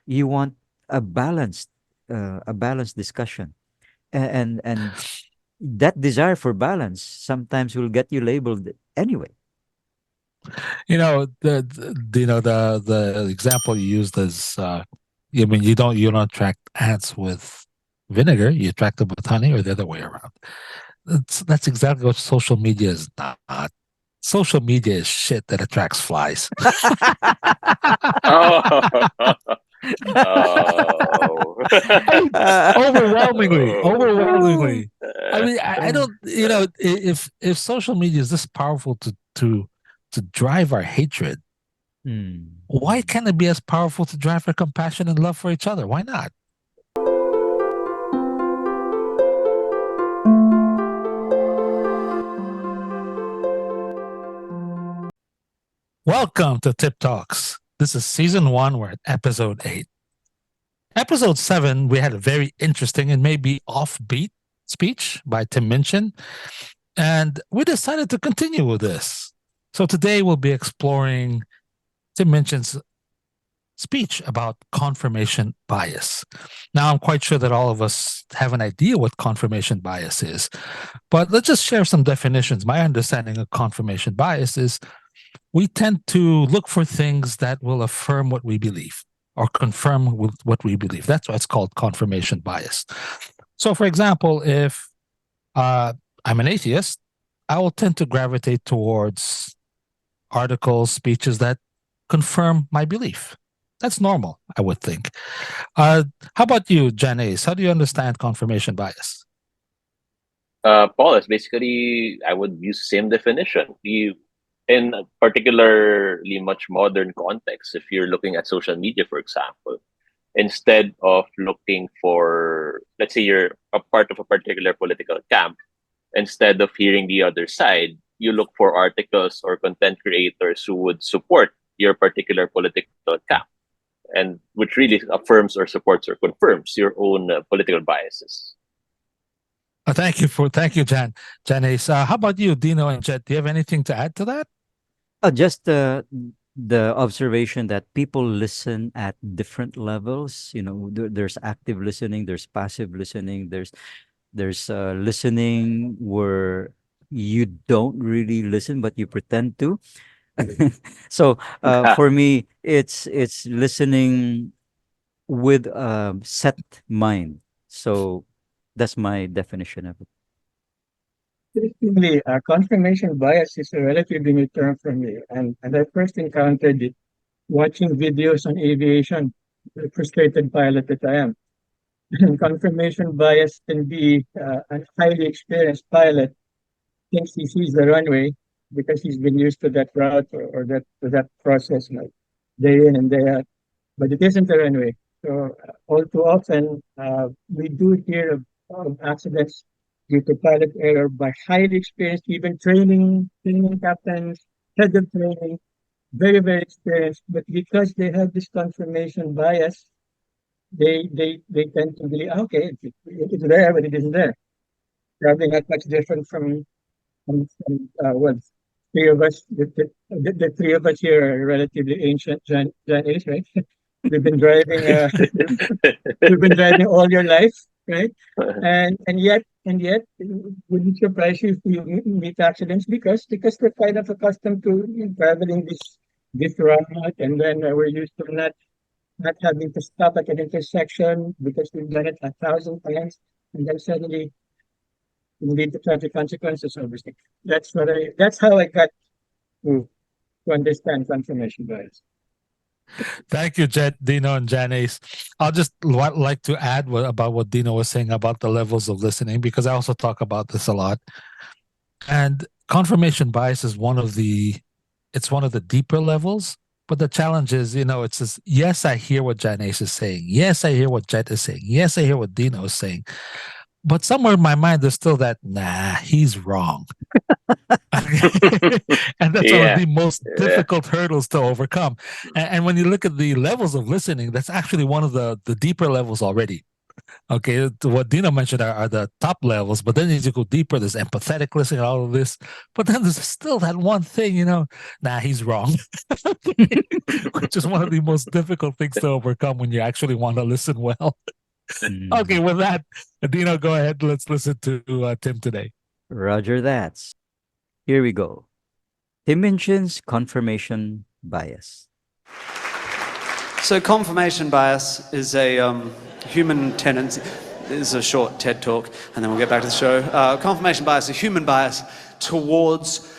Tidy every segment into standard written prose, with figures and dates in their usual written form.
You want a balanced, discussion, and that desire for balance sometimes will get you labeled anyway. The example you used is, I mean, you don't attract ants with vinegar, you attract them with honey, or the other way around. That's exactly what social media is not. Social media is shit that attracts flies. Oh. Oh. I mean, overwhelmingly, overwhelmingly. I mean, I don't, if social media is this powerful to drive our hatred, Mm. why can't it be as powerful to drive our compassion and love for each other? Why not? Welcome to Tip Talks. This is season one. We're at episode 8. Episode 7, we had a very interesting and maybe offbeat speech by Tim Minchin, and we decided to continue with this. So today we'll be exploring Tim Minchin's speech about confirmation bias. Now, I'm quite sure that all of us have an idea what confirmation bias is, but let's just share some definitions. My understanding of confirmation bias is we tend to look for things that will affirm what we believe or confirm with what we believe. That's why it's called confirmation bias. So, for example, if I'm an atheist, I will tend to gravitate towards articles, speeches that confirm my belief. That's normal, I would think. How about you, Janice? How do you understand confirmation bias? Paul, is basically, I would use same definition. In a particularly much modern context, if you're looking at social media, for example, instead of looking for, let's say you're a part of a particular political camp, instead of hearing the other side, you look for articles or content creators who would support your particular political camp, and which really affirms or supports or confirms your own political biases. Thank you, Janice. How about you, Dino and Jet? Do you have anything to add to that? Just the observation that people listen at different levels. There's active listening, there's passive listening, there's listening where you don't really listen but you pretend to. So for me, it's listening with a set mind. So that's my definition of it. Interestingly, confirmation bias is a relatively new term for me, and I first encountered it watching videos on aviation, the frustrated pilot that I am. And confirmation bias can be a highly experienced pilot thinks he sees the runway because he's been used to that route or that process, day in and day out. But it isn't a runway. So all too often, we do hear of accidents due to pilot error by highly experienced, even training captains, head of training, very, very experienced. But because they have this confirmation bias, they tend to believe, okay, it's there, but it isn't there. Probably not much different from what three of us, the three of us here are relatively ancient Gen A's, right? We've been driving, we've been driving all your life, right? And yet, it wouldn't surprise you if you meet accidents because we're kind of accustomed to traveling this route, and then we're used to not having to stop at an intersection because we've done it 1,000 times, and then suddenly it lead to tragic consequences. Obviously, that's how I got to to understand confirmation bias. Thank you, Jet, Dino, and Janice. I'll just like to add about what Dino was saying about the levels of listening, because I also talk about this a lot. And confirmation bias is one of the deeper levels. But the challenge is, it's just, yes, I hear what Janice is saying. Yes, I hear what Jet is saying. Yes, I hear what Dino is saying. But somewhere in my mind, there's still that, nah, he's wrong. And that's one of Yeah, the most yeah, difficult hurdles to overcome. And when you look at the levels of listening, that's actually one of the deeper levels already. Okay, what Dino mentioned are the top levels, but then as you go deeper, there's empathetic listening, all of this. But then there's still that one thing, nah, he's wrong, which is one of the most difficult things to overcome when you actually want to listen well. Okay, with that, Dino, go ahead. Let's listen to Tim today. Roger that. Here we go. Tim Minchin's confirmation bias. So confirmation bias is a human tendency. This is a short TED talk, and then we'll get back to the show. Confirmation bias is a human bias towards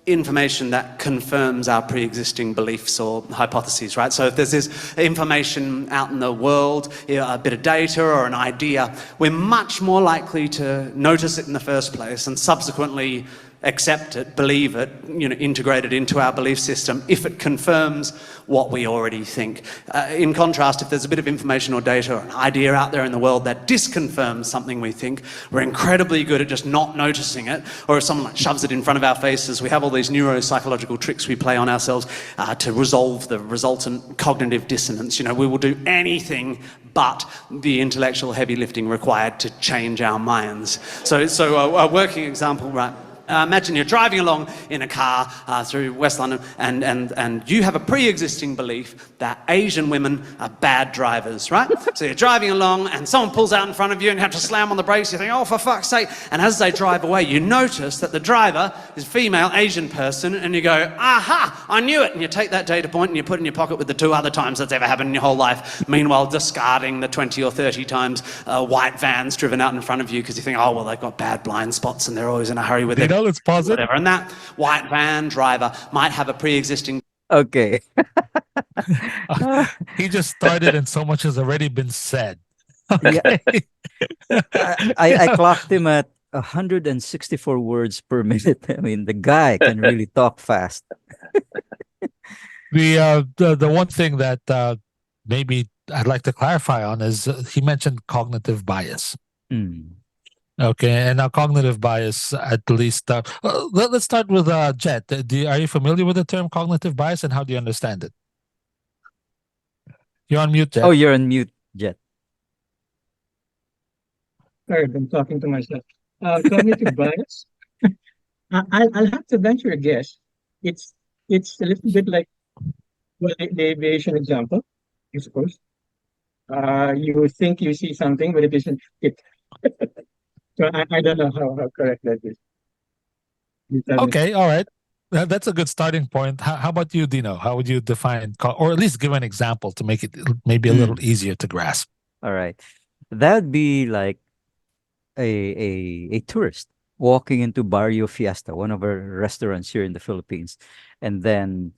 information that confirms our pre-existing beliefs or hypotheses, right? So if there's this information out in the world, a bit of data or an idea, we're much more likely to notice it in the first place and subsequently accept it, believe it, integrate it into our belief system if it confirms what we already think. In contrast, if there's a bit of information or data or an idea out there in the world that disconfirms something we think, we're incredibly good at just not noticing it, or if someone shoves it in front of our faces, we have all these neuropsychological tricks we play on ourselves to resolve the resultant cognitive dissonance. We will do anything but the intellectual heavy lifting required to change our minds. So a working example, right? Imagine you're driving along in a car through West London and you have a pre-existing belief that Asian women are bad drivers, right? So you're driving along and someone pulls out in front of you and you have to slam on the brakes. You think, oh, for fuck's sake. And as they drive away, you notice that the driver is a female Asian person and you go, aha, I knew it. And you take that data point and you put it in your pocket with the 2 other times that's ever happened in your whole life. Meanwhile, discarding the 20 or 30 times white vans driven out in front of you because you think, oh, well, they've got bad blind spots and they're always in a hurry with it. Let's pause it. Whatever. And that white van driver might have a pre-existing. Okay. He just started and so much has already been said. Yeah. I clocked him at 164 words per minute. I mean, the guy can really talk fast. The one thing that maybe I'd like to clarify on is he mentioned cognitive bias. Okay, and now cognitive bias, at least. Let's start with Jet. Are you familiar with the term cognitive bias, and how do you understand it? You're on mute, Jet. Oh, you're on mute, Jet. Sorry, I'm talking to myself. Cognitive bias. I'll have to venture a guess. It's a little bit like the aviation example, I suppose. You think you see something, but it isn't it. So I don't know how correct that is. Okay, all right. That's a good starting point. How about you, Dino? How would you define, or at least give an example to make it maybe a little easier to grasp? All right. That'd be like a tourist walking into Barrio Fiesta, one of our restaurants here in the Philippines. And then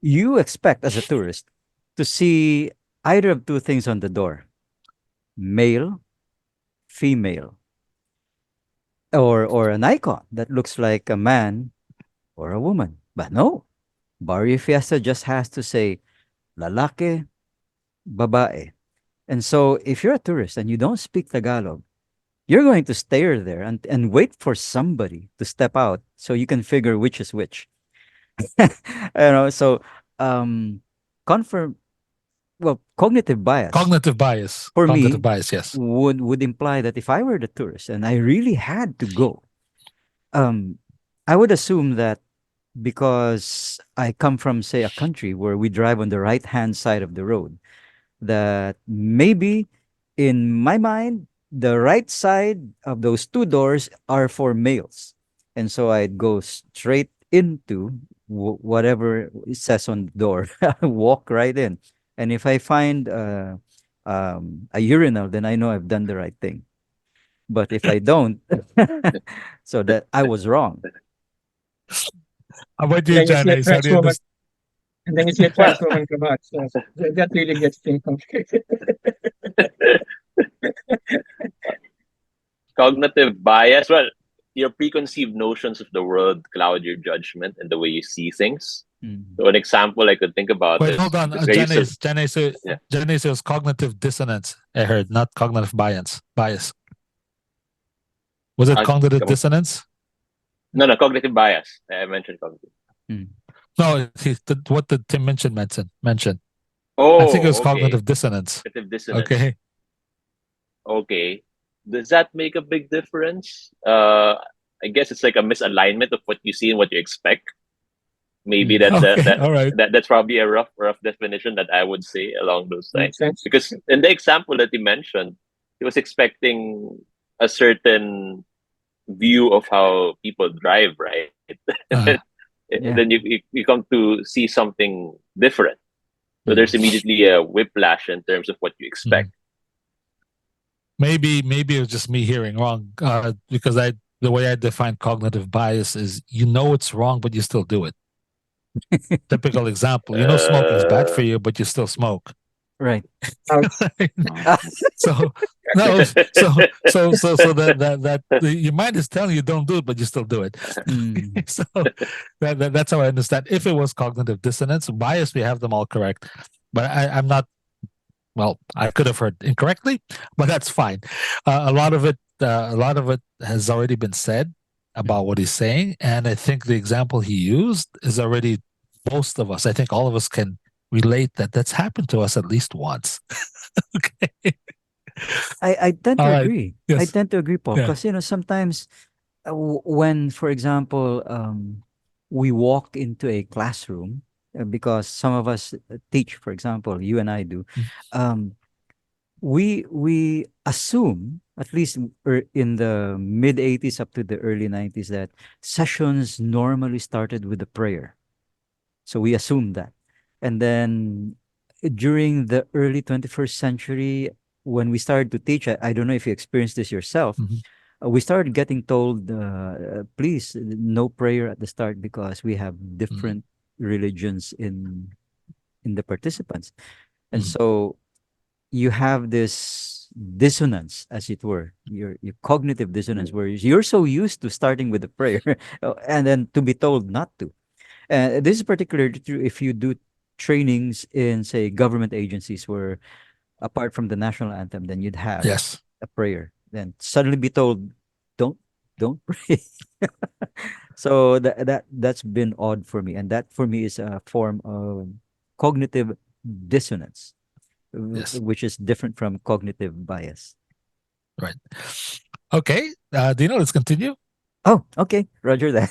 you expect as a tourist to see either of 2 things on the door: male, female, or an icon that looks like a man or a woman. But no, Barrio Fiesta just has to say lalaki, babae. And so if you're a tourist and you don't speak Tagalog, you're going to stare there and wait for somebody to step out so you can figure which is which. So confirm cognitive bias. Cognitive bias. For cognitive me, bias, yes. would imply that if I were the tourist and I really had to go, I would assume that because I come from, say, a country where we drive on the right-hand side of the road, that maybe in my mind, the right side of those 2 doors are for males. And so I'd go straight into whatever it says on the door, walk right in. And if I find a urinal, then I know I've done the right thing. But if I don't, so that I was wrong. How about you, Janice? How do you understand? And then you see a trans woman come out. So that really gets things complicated. Cognitive bias. Well, your preconceived notions of the world cloud your judgment and the way you see things. So an example I could think about Wait, is hold on. because I used Janice, it was cognitive dissonance. I heard, not cognitive bias. Was it cognitive dissonance? No, cognitive bias. I mentioned cognitive. No, what did Tim mention? Oh, I think it was okay. cognitive dissonance. Cognitive dissonance. Okay. okay, does that make a big difference? I guess it's like a misalignment of what you see and what you expect. Maybe Okay, all right. that's probably a rough definition that I would say along those lines. Makes sense. Because in the example that you mentioned, he was expecting a certain view of how people drive, right? Uh, And Yeah. then you come to see something different. So Mhm. there's immediately a whiplash in terms of what you expect. maybe it was just me hearing wrong, because the way I define cognitive bias is you know it's wrong, but you still do it. Typical example, you know smoking is bad for Uh, you, but you still smoke. Right. Ouch. So no, so that your mind is telling you don't do it, but you still do it. Mm. So that's how I understand. If it was cognitive dissonance, bias, we have them all correct, but I'm not. Well, I could have heard incorrectly, but that's fine. A lot of it has already been said about what he's saying, and I think the example he used is already most of us. I think all of us can relate that that's happened to us at least once. Okay. I tend All to right. agree. I Yes. tend to agree, Paul, Yeah. because sometimes when, for example, we walk into a classroom, because some of us teach, for example, you and I do, Mm. um, we assume, at least in the mid 80s up to the early 90s, that sessions normally started with a prayer. So we assume that. And then during the early 21st century, when we started to teach, I don't know if you experienced this yourself, Mhm. we started getting told, please, no prayer at the start because we have Mhm. different religions in the participants. And Mhm. so you have this dissonance, as it were, your cognitive dissonance, where you're so used to starting with the prayer and then to be told not to. This is particularly true if you do trainings in, say, government agencies, where apart from the national anthem, then you'd have Yes. a prayer. Then suddenly be told, don't don't pray. So that's been odd for me, and that for me is a form of cognitive dissonance, Yes. which is different from cognitive bias. Right. Okay. Dino, let's continue. Oh, okay, Roger that.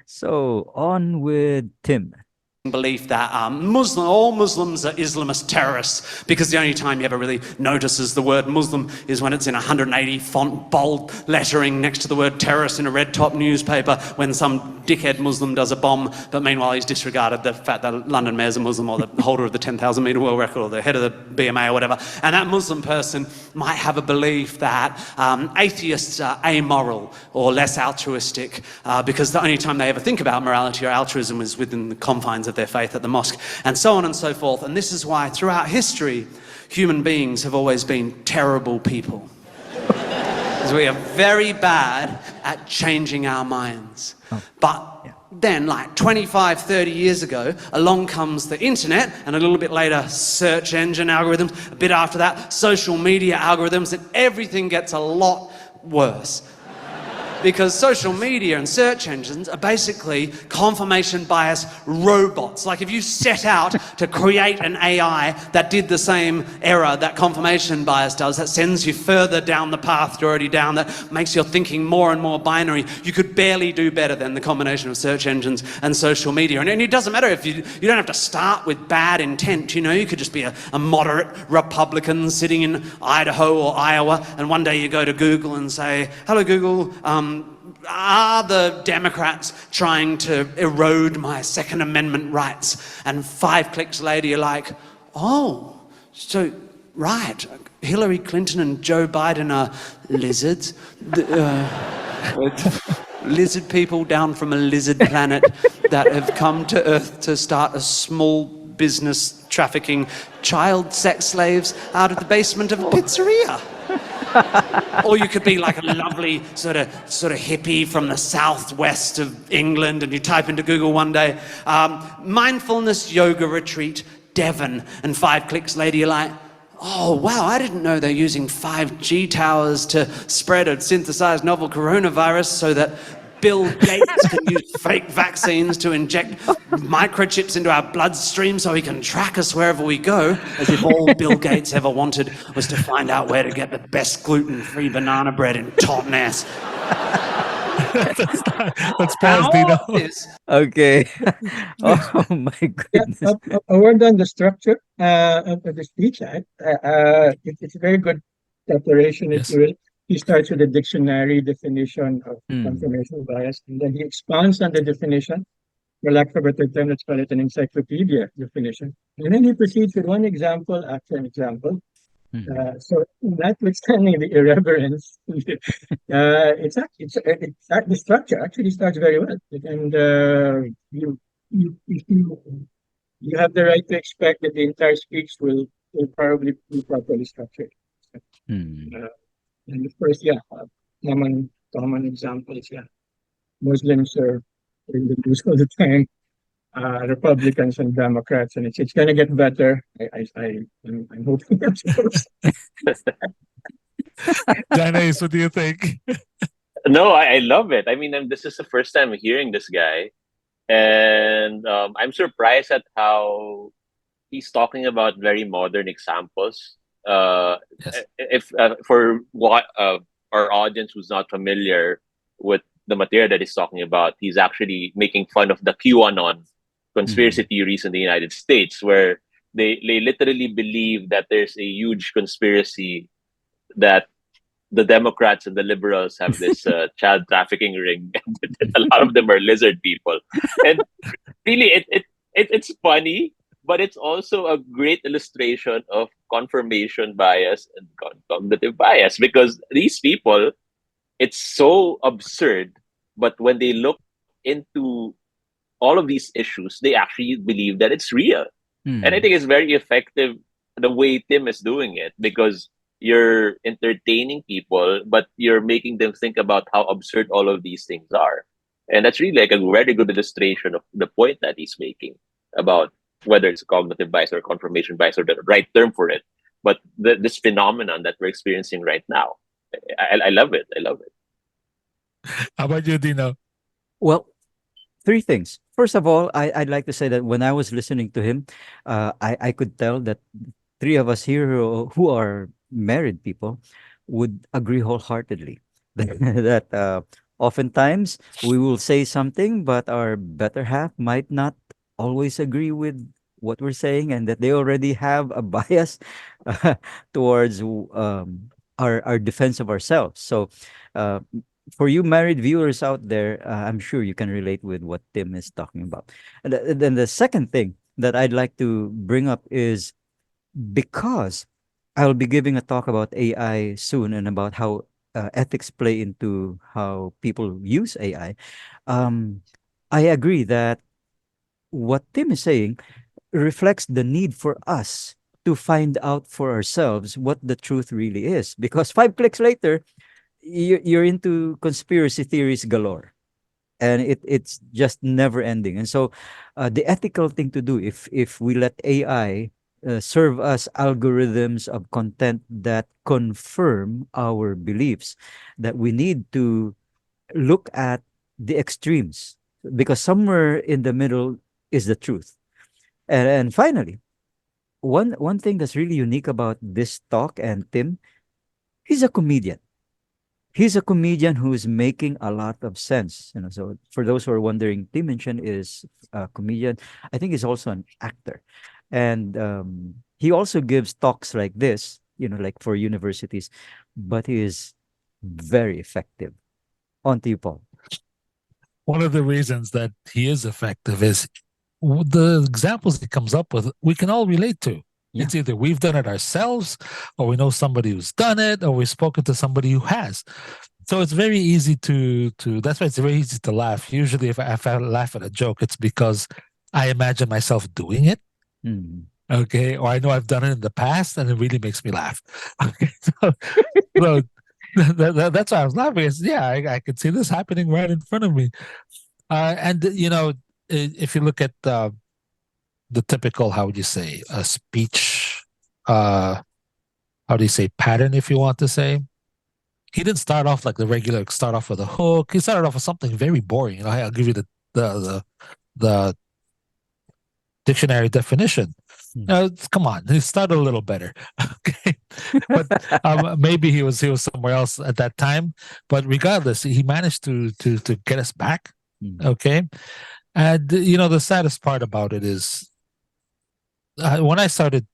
So on with Tim. Belief that all Muslims are Islamist terrorists, because the only time you ever really notices the word Muslim is when it's in 180 font bold lettering next to the word terrorist in a red top newspaper when some dickhead Muslim does a bomb, but meanwhile he's disregarded the fact that London mayor's a Muslim, or the holder of the 10,000 metre world record, or the head of the BMA or whatever, and that Muslim person might have a belief that atheists are amoral or less altruistic, because the only time they ever think about morality or altruism is within the confines of their faith at the mosque, and so on and so forth. And this is why throughout history human beings have always been terrible people, because we are very bad at changing our minds. Oh, But yeah. then, like 25, 30 years ago, along comes the internet, and a little bit later, search engine algorithms, a bit after that, social media algorithms, and everything gets a lot worse. Because social media and search engines are basically confirmation bias robots. Like if you set out to create an AI that did the same error that confirmation bias does, that sends you further down the path you're already down, that makes your thinking more and more binary, you could barely do better than the combination of search engines and social media. And it doesn't matter if you don't have to start with bad intent, you could just be a moderate Republican sitting in Idaho or Iowa, and one day you go to Google and say, hello Google, are the Democrats trying to erode my Second Amendment rights? And 5 clicks later you're like, oh, so right, Hillary Clinton and Joe Biden are lizards. Lizard people down from a lizard planet that have come to Earth to start a small business trafficking child sex slaves out of the basement of a pizzeria. Or you could be like a lovely sort of hippie from the southwest of England, and you type into Google one day, mindfulness yoga retreat, Devon, and 5 clicks later you're like, oh wow, I didn't know they're using 5G towers to spread a synthesized novel coronavirus so that Bill Gates can use fake vaccines to inject microchips into our bloodstream so he can track us wherever we go, as if all Bill Gates ever wanted was to find out where to get the best gluten-free banana bread in Totnes. Let's pause, Dino. Okay. Oh my Yeah, goodness. a word on the structure of the speech. It's a very good preparation, if Yes. you will. He starts with a dictionary definition of Hmm. confirmation bias, and then he expands on the definition. For lack of a better term, let's call it an encyclopedia definition. And then he proceeds with one example after an example. Hmm. So, notwithstanding the irreverence, the structure actually starts very well, and you you have the right to expect that the entire speech will probably be properly structured. Hmm. Uh, and of course, yeah, common examples, yeah. Muslims are in the news all the time, Republicans and Democrats, and it's going to get better. I'm hoping that's close. Janice, what do you think? No, I love it. I mean, this is the first time hearing this guy, and I'm surprised at how he's talking about very modern examples. Uh, Yes. if for what our audience who's not familiar with the material that he's talking about, he's actually making fun of the QAnon conspiracy Hmm. theories in the United States, where they literally believe that there's a huge conspiracy that the Democrats and the liberals have this child trafficking ring. A lot of them are lizard people, and really, it's funny, but it's also a great illustration of confirmation bias and cognitive bias, because these people, it's so absurd, but when they look into all of these issues, they actually believe that it's real. And I Hmm. think it's very effective the way Tim is doing it, because you're entertaining people, but you're making them think about how absurd all of these things are. And that's really like a very good illustration of the point that he's making about whether it's cognitive bias or confirmation bias or the right term for it. But this phenomenon that we're experiencing right now, I love it. I love it. How about you, Dino? Well, three things. First of all, I'd like to say that when I was listening to him, I could tell that three of us here who are married people would agree wholeheartedly that oftentimes we will say something, but our better half might not always agree with what we're saying, and that they already have a bias towards our defense of ourselves. So, uh, for you married viewers out there, I'm sure you can relate with what Tim is talking about. And then the second thing that I'd like to bring up is, because I'll be giving a talk about AI soon and about how ethics play into how people use AI. Um, I agree that what Tim is saying reflects the need for us to find out for ourselves what the truth really is. Because 5 clicks later, you're into conspiracy theories galore, and it's just never ending. And so the ethical thing to do, if we let AI serve us algorithms of content that confirm our beliefs, that we need to look at the extremes, because somewhere in the middle is the truth. And finally, one thing that's really unique about this talk and Tim, he's a comedian. He's a comedian who's making a lot of sense. So for those who are wondering, Tim Minchin is a comedian. I think he's also an actor, and he also gives talks like this. Like for universities, but he is very effective. On to you, Paul. One of the reasons that he is effective is the examples he comes up with, we can all relate to. Yeah. It's either we've done it ourselves, or we know somebody who's done it, or we've spoken to somebody who has. So it's very easy to. That's why it's very easy to laugh. Usually, if I laugh at a joke, it's because I imagine myself doing it. Mm. Okay, or I know I've done it in the past, and it really makes me laugh. Okay, so that's why I was laughing. Yeah, I could see this happening right in front of me. And if you look at the typical, how would you say, a speech, uh, how do you say, pattern, if you want to say, he didn't start off like the regular, start off with a hook. He started off with something very boring. You know, I'll give you the dictionary definition. Come on, he started a little better. Okay, but maybe he was somewhere else at that time. But regardless, he managed to get us back. Okay, and you know the saddest part about it is when I started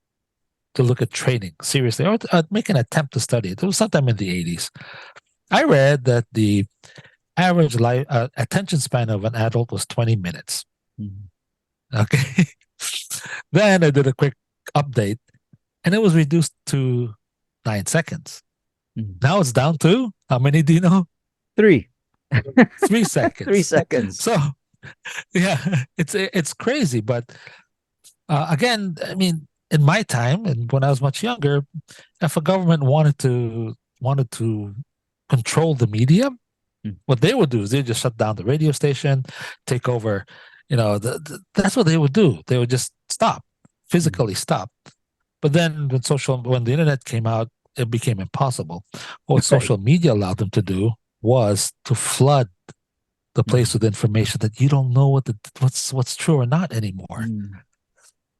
to look at training seriously or make an attempt to study it. It was sometime in the 80s. I read that the average life attention span of an adult was 20 minutes. Okay. Then I did a quick update and it was reduced to 9 seconds. Now it's down to how many do you know? 3. 3 seconds. 3 seconds. So yeah, it's crazy. But again, I mean, in my time and when I was much younger, if a government wanted to control the media, what they would do is they just shut down the radio station, take over. You know, that's what they would do. They would just stop, physically stop. But then when the internet came out, it became impossible. What social media allowed them to do was to flood the place with information that you don't know what's true or not anymore.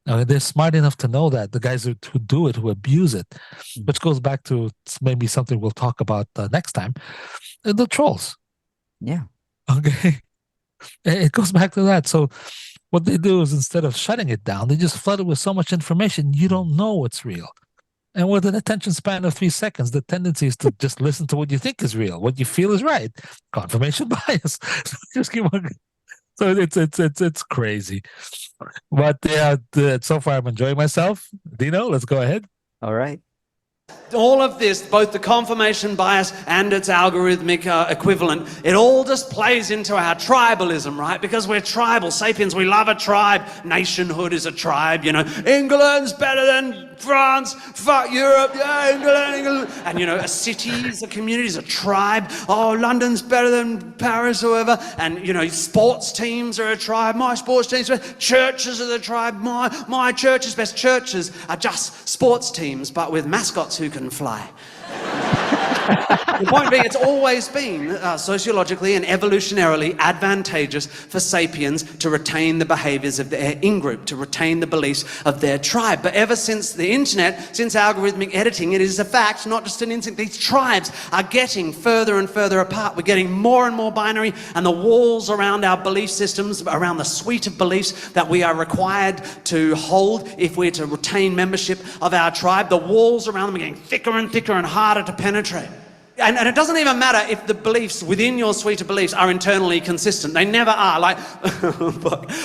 They're smart enough to know that the guys who do it, who abuse it, which goes back to maybe something we'll talk about next time, the trolls. Yeah. Okay. It goes back to that. So what they do is instead of shutting it down, they just flood it with so much information you don't know what's real. And with an attention span of 3 seconds, the tendency is to just listen to what you think is real, what you feel is right. Confirmation bias. Just keep on. So it's crazy. But yeah, so far I'm enjoying myself. Dino, let's go ahead. All right. All of this, both the confirmation bias and its algorithmic equivalent, it all just plays into our tribalism, right? Because we're tribal. Sapiens, we love a tribe. Nationhood is a tribe, you know. England's better than France. Fuck Europe. Yeah, England. And, you know, a city is a community, is a tribe. Oh, London's better than Paris or whatever. And, you know, sports teams are a tribe. My sports teams are churches are the tribe. My church is best. Churches are just sports teams, but with mascots who can fly. The point being, it's always been sociologically and evolutionarily advantageous for sapiens to retain the behaviors of their in-group, to retain the beliefs of their tribe. But ever since the internet, since algorithmic editing, it is a fact, not just an instinct, these tribes are getting further and further apart. We're getting more and more binary, and the walls around our belief systems, around the suite of beliefs that we are required to hold if we're to retain membership of our tribe, the walls around them are getting thicker and thicker and harder to penetrate. And it doesn't even matter if the beliefs within your suite of beliefs are internally consistent. They never are. Like,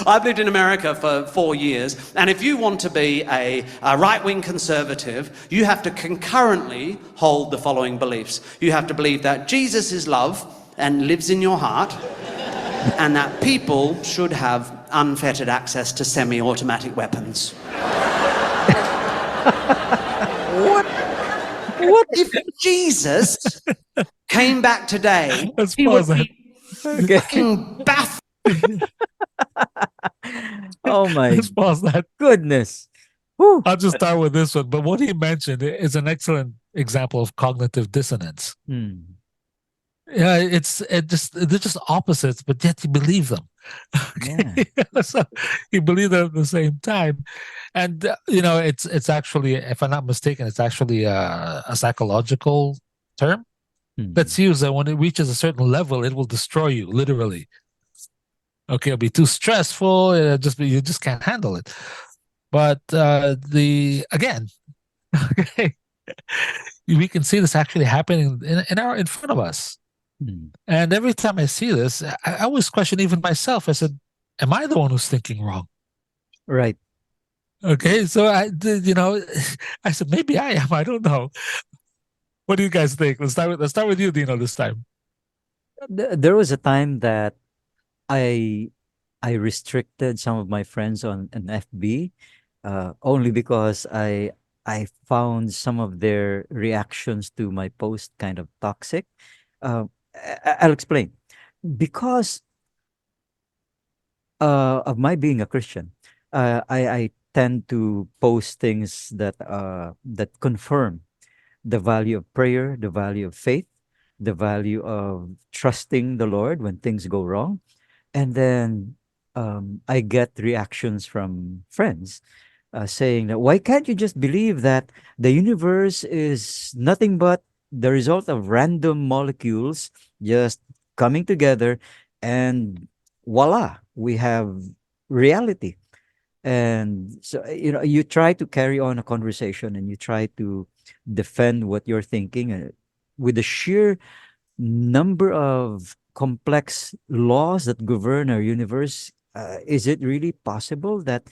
I've lived in America for 4 years, and if you want to be a right-wing conservative, you have to concurrently hold the following beliefs. You have to believe that Jesus is love and lives in your heart, and that people should have unfettered access to semi-automatic weapons. What if Jesus came back today? Let's He would pause that. be fucking baffled. Oh my Let's pause that. goodness. Whew. I'll just start with this one. But what he mentioned is an excellent example of cognitive dissonance. Yeah, they're just opposites, but yet you believe them. Okay? So you believe them at the same time, and you know it's actually, if I'm not mistaken, it's actually a psychological term that's used that when it reaches a certain level, it will destroy you literally. Okay, it'll be too stressful. You just can't handle it. But again, okay, we can see this actually happening in front of us. And every time I see this, I always question even myself. I said, am I the one who's thinking wrong? Right. Okay, so I said, maybe I am. I don't know. What do you guys think? Let's start with you, Dino, this time. There was a time that I restricted some of my friends on an FB only because I found some of their reactions to my post kind of toxic. I'll explain. Because of my being a Christian, I tend to post things that confirm the value of prayer, the value of faith, the value of trusting the Lord when things go wrong. And then I get reactions from friends saying that why can't you just believe that the universe is nothing but the result of random molecules just coming together, and voila, we have reality. And so, you try to carry on a conversation and you try to defend what you're thinking, with the sheer number of complex laws that govern our universe. Is it really possible that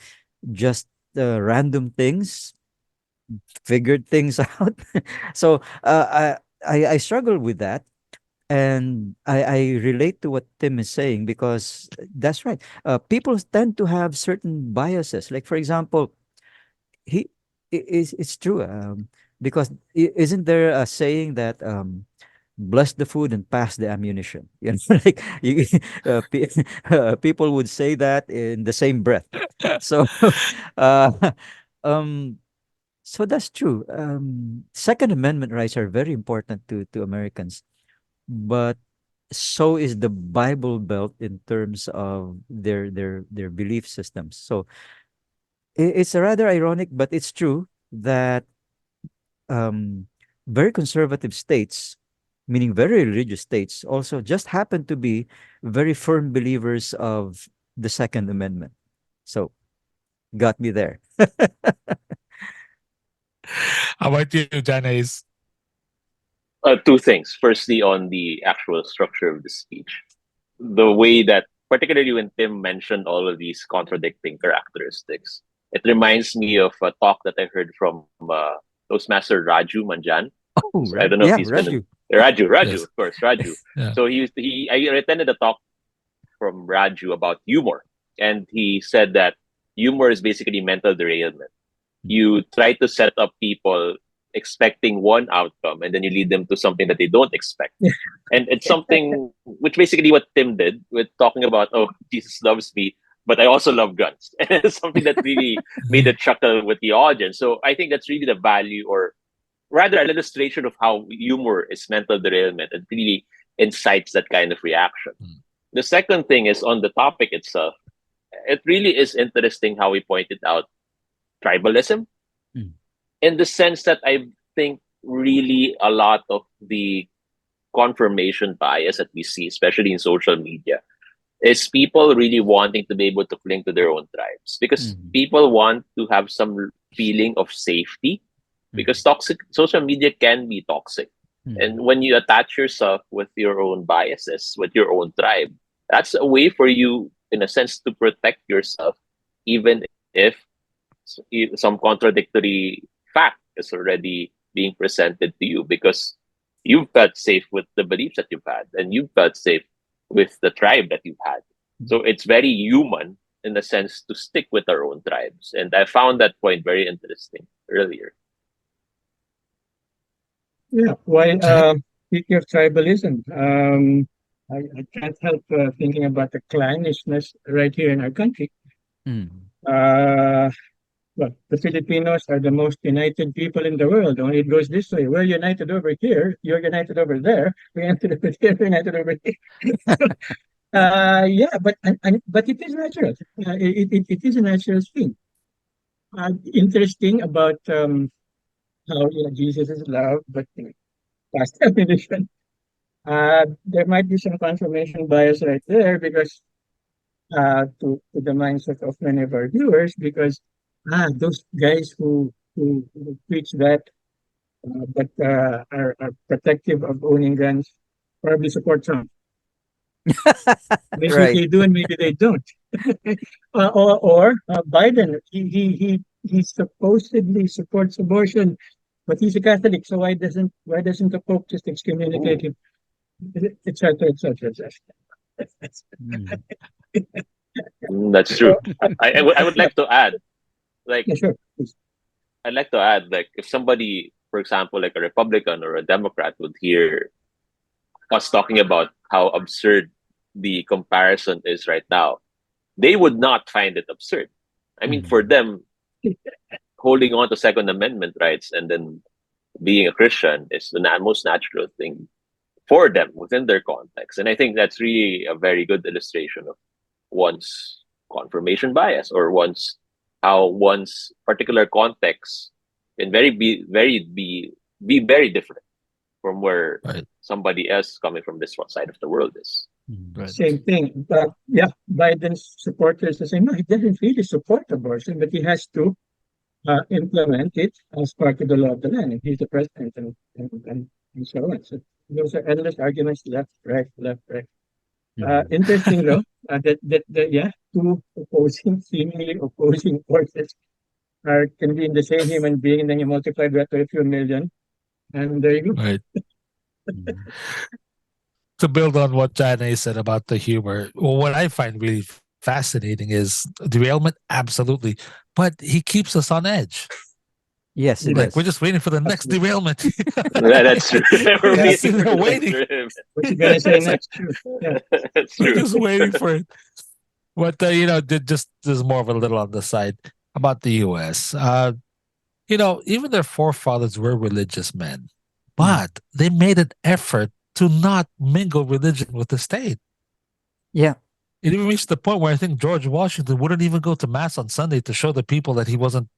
just random things figured things out? So I struggle with that, and I relate to what Tim is saying, because that's right. People tend to have certain biases. Like, for example, he it's true, because isn't there a saying that bless the food and pass the ammunition? Like, people would say that in the same breath. So uh, um so that's true. Second Amendment rights are very important to Americans, but so is the Bible Belt in terms of their belief systems. So it's rather ironic, but it's true that um, very conservative states, meaning very religious states, also just happen to be very firm believers of the Second Amendment. So got me there. How about you, Janice? Two things. Firstly, on the actual structure of the speech, the way that, particularly when Tim mentioned all of these contradicting characteristics, it reminds me of a talk that I heard from Toastmaster Raju Manjan. Oh, So I right. don't know if Yeah, he's been in Raju. Raju, Yes. of course, Raju. Yeah. So I attended a talk from Raju about humor, and he said that humor is basically mental derailment. You try to set up people expecting one outcome, and then you lead them to something that they don't expect. And it's something which basically what Tim did with talking about, oh, Jesus loves me, but I also love guns. And it's something that really made a chuckle with the audience. So I think that's really the value, or rather an illustration of how humor is mental derailment and really incites that kind of reaction. Mm. The second thing is on the topic itself. It really is interesting how we pointed out tribalism, Mm. in the sense that I think really a lot of the confirmation bias that we see, especially in social media, is people really wanting to be able to cling to their own tribes, because Mhm. people want to have some feeling of safety, because Mhm. toxic social media can be toxic. And Mhm. when you attach yourself with your own biases, with your own tribe, that's a way for you, in a sense, to protect yourself, even if some contradictory fact is already being presented to you, because you've felt safe with the beliefs that you've had, and you've felt safe with the tribe that you've had. So it's very human in the sense to stick with our own tribes. And I found that point very interesting earlier. Yeah. Why? Okay. Speaking of tribalism, I can't help thinking about the clannishness right here in our country. Mhm. Uh, well, the Filipinos are the most united people in the world. Only it goes this way: we're united over here, you're united over there, we're united over here, we're united over here. Yeah, but it is natural. It is a natural thing. Interesting about how Jesus is love, but past definition. There might be some confirmation bias right there because to the mindset of many of our viewers, because those guys who preach that but are protective of owning guns probably support Trump. Maybe Right. they do and maybe they don't. Or Biden, he supposedly supports abortion, but he's a Catholic, so why doesn't the Pope just excommunicate Ooh, him, etc., etc., etc. Mhm. that's true. So, I would yeah, like to add, like, yeah, sure. Please. I'd like to add, like, if somebody, for example, like a Republican or a Democrat, would hear us talking about how absurd the comparison is right now, they would not find it absurd. I mean, for Mhm. them, holding on to Second Amendment rights and then being a Christian is the most natural thing for them within their context. And I think that's really a very good illustration of one's confirmation bias, or one's how one's particular context can be very different from where Right. somebody else coming from this side of the world is. Mm. Right. Same thing. But yeah, Biden's supporters are saying, no, he doesn't really support abortion, but he has to implement it as part of the law of the land. And he's the president and so on. So those are endless arguments, left, right, left, right. Mm. Interesting though, that yeah, two seemingly opposing forces can be in the same human being, and then you multiply that by a few million, and there you go. Right. Mm. To build on what Jana said about the humor, well, what I find really fascinating is derailment, absolutely, but he keeps us on edge. Yes, it Like we're is. just waiting for the next Absolutely. derailment. That's true. We're We're Yeah, just waiting sitting for there the next waiting. rhythm. what you gonna say It's like next? True. Yeah. That's we're true. just waiting for it. But just there's more of a little on the side about the U.S. Even their forefathers were religious men, Mm. but they made an effort to not mingle religion with the state. Yeah. It even reached the point where I think George Washington wouldn't even go to mass on Sunday to show the people that he wasn't.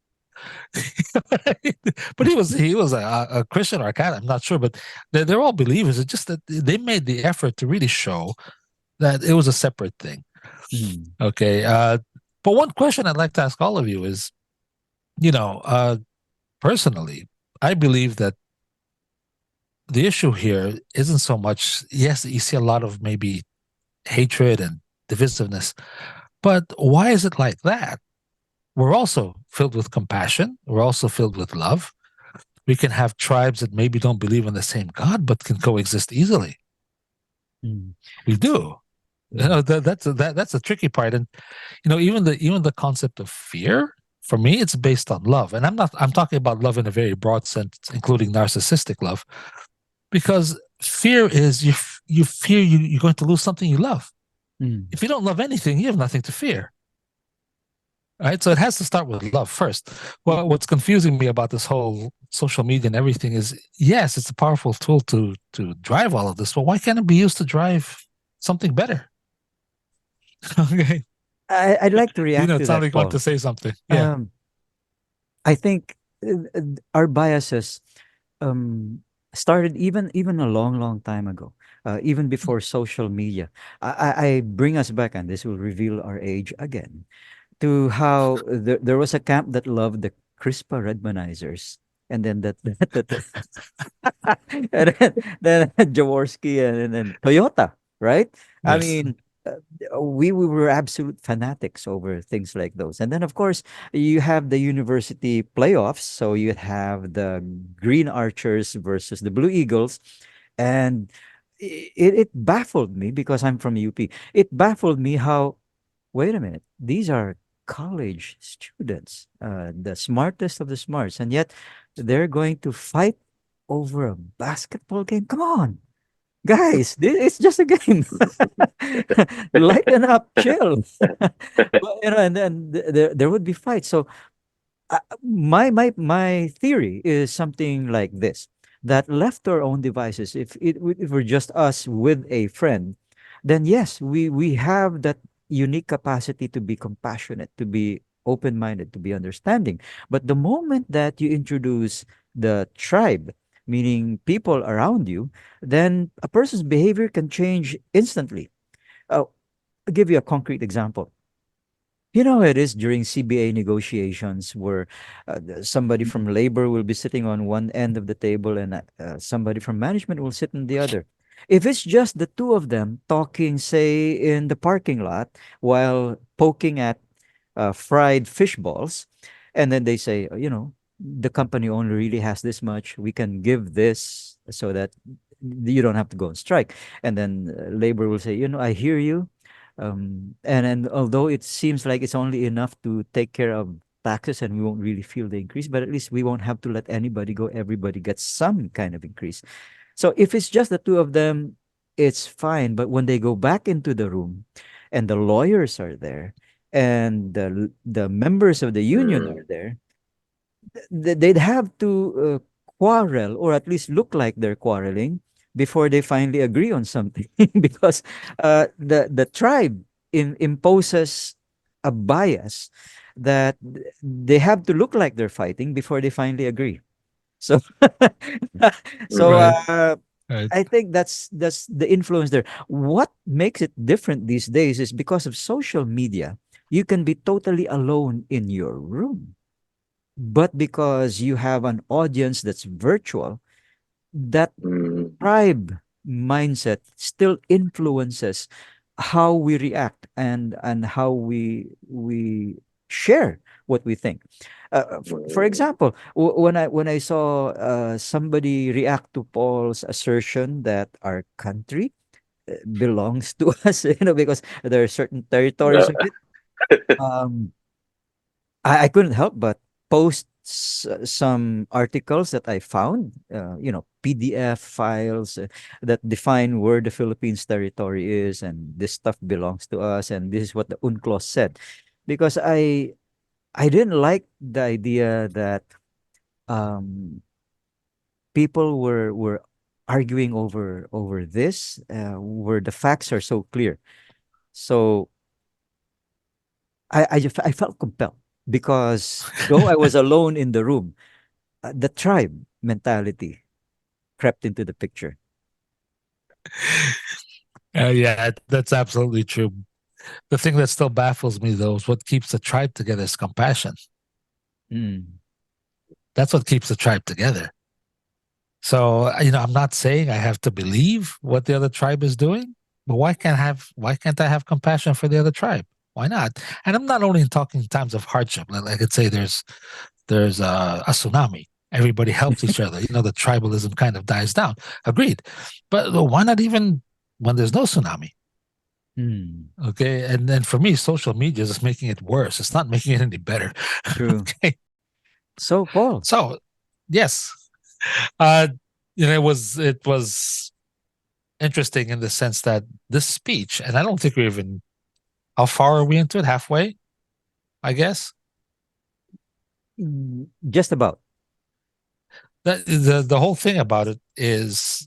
But he was a Christian or a Catholic. I'm not sure, but they're all believers. It's just that they made the effort to really show that it was a separate thing. Mm. Okay. But one question I'd like to ask all of you is, you know, uh, personally, I believe that the issue here isn't so much. Yes, you see a lot of maybe hatred and divisiveness, but why is it like that? We're also filled with compassion. We're also filled with love. We can have tribes that maybe don't believe in the same God, but can coexist easily. Mm. We do. Yeah. That's a tricky part, and even the concept of fear for me, it's based on love, and I'm talking about love in a very broad sense, including narcissistic love, because fear is you fear you're going to lose something you love. Mm. If you don't love anything, you have nothing to fear. Right, so it has to start with love first. Well, what's confusing me about this whole social media and everything is, yes, it's a powerful tool to drive all of this, but why can't it be used to drive something better? Okay. I'd like to Dino, react it to sounded that, like you want Paul. to say something. Yeah. Um, I think our biases um, started even a long time ago, even before social media. I bring us back, and this will reveal our age again, to how there was a camp that loved the CRISPR Redmanizers, and then and then Jaworski and then Toyota, right? I Yes. mean, we were absolute fanatics over things like those. And then, of course, you have the university playoffs. So you have the Green Archers versus the Blue Eagles. And it baffled me because I'm from UP. It baffled me how, wait a minute, these are college students, the smartest of the smarts. And yet they're going to fight over a basketball game. Come on, guys, it's just a game. Lighten up, chill. Well, and then there would be fights. So my theory is something like this: that left to our own devices, if we're just us with a friend, then yes, we have that unique capacity to be compassionate, to be open-minded, to be understanding. But the moment that you introduce the tribe, meaning people around you, then a person's behavior can change instantly. I'll give you a concrete example. You know how it is during CBA negotiations where somebody from labor will be sitting on one end of the table and somebody from management will sit on the other. If it's just the two of them talking, say, in the parking lot while poking at fried fish balls, and then they say, the company only really has this much. We can give this so that you don't have to go on strike. And then labor will say, I hear you. And although it seems like it's only enough to take care of taxes and we won't really feel the increase, but at least we won't have to let anybody go. Everybody gets some kind of increase. So if it's just the two of them, it's fine. But when they go back into the room and the lawyers are there and the members of the union Mm. are there, they'd have to quarrel or at least look like they're quarreling before they finally agree on something because the tribe imposes a bias that they have to look like they're fighting before they finally agree. So so Right. Right. I think that's the influence there. What makes it different these days is because of social media. You can be totally alone in your room, but because you have an audience that's virtual, that Mm. tribe mindset still influences how we react and how we share what we think. For Mm. example, when I saw somebody react to Paul's assertion that our country belongs to us, because there are certain territories Yeah. of it. um, I couldn't help but post some articles that I found, PDF files that define where the Philippines territory is, and this stuff belongs to us, and this is what the UNCLOS said, because I didn't like the idea that um, people were arguing over this, where the facts are so clear. So I felt compelled because though I was alone in the room, the tribe mentality crept into the picture. Yeah, that's absolutely true. The thing that still baffles me, though, is what keeps the tribe together is compassion. Mm, That's what keeps the tribe together. So, I'm not saying I have to believe what the other tribe is doing, but why can't I have compassion for the other tribe? Why not? And I'm not only talking in times of hardship. Like I could say there's a tsunami. Everybody helps each other. The tribalism kind of dies down. Agreed. But why not even when there's no tsunami? mm, Okay. And then for me, social media is just making it worse. It's not making it any better. true. Okay. So, Paul. So, yes. Uh, it was interesting in the sense that this speech, and I don't think we're even, how far are we into it? Halfway, I guess. Just about. The whole thing about it is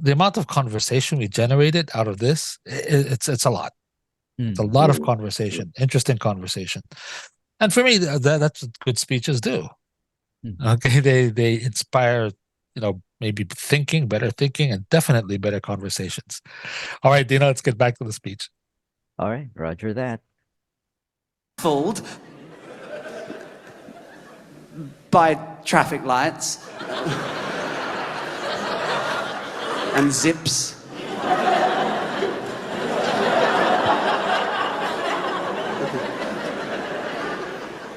the amount of conversation we generated out of this. It's a lot. It's a Mm, lot of Mm. conversation, interesting conversation, and for me, that's what good speeches do. mhm. Okay, they inspire, maybe better thinking, and definitely better conversations. All right, Dino, let's get back to the speech. All right, Roger that. Fooled by traffic lights and zips.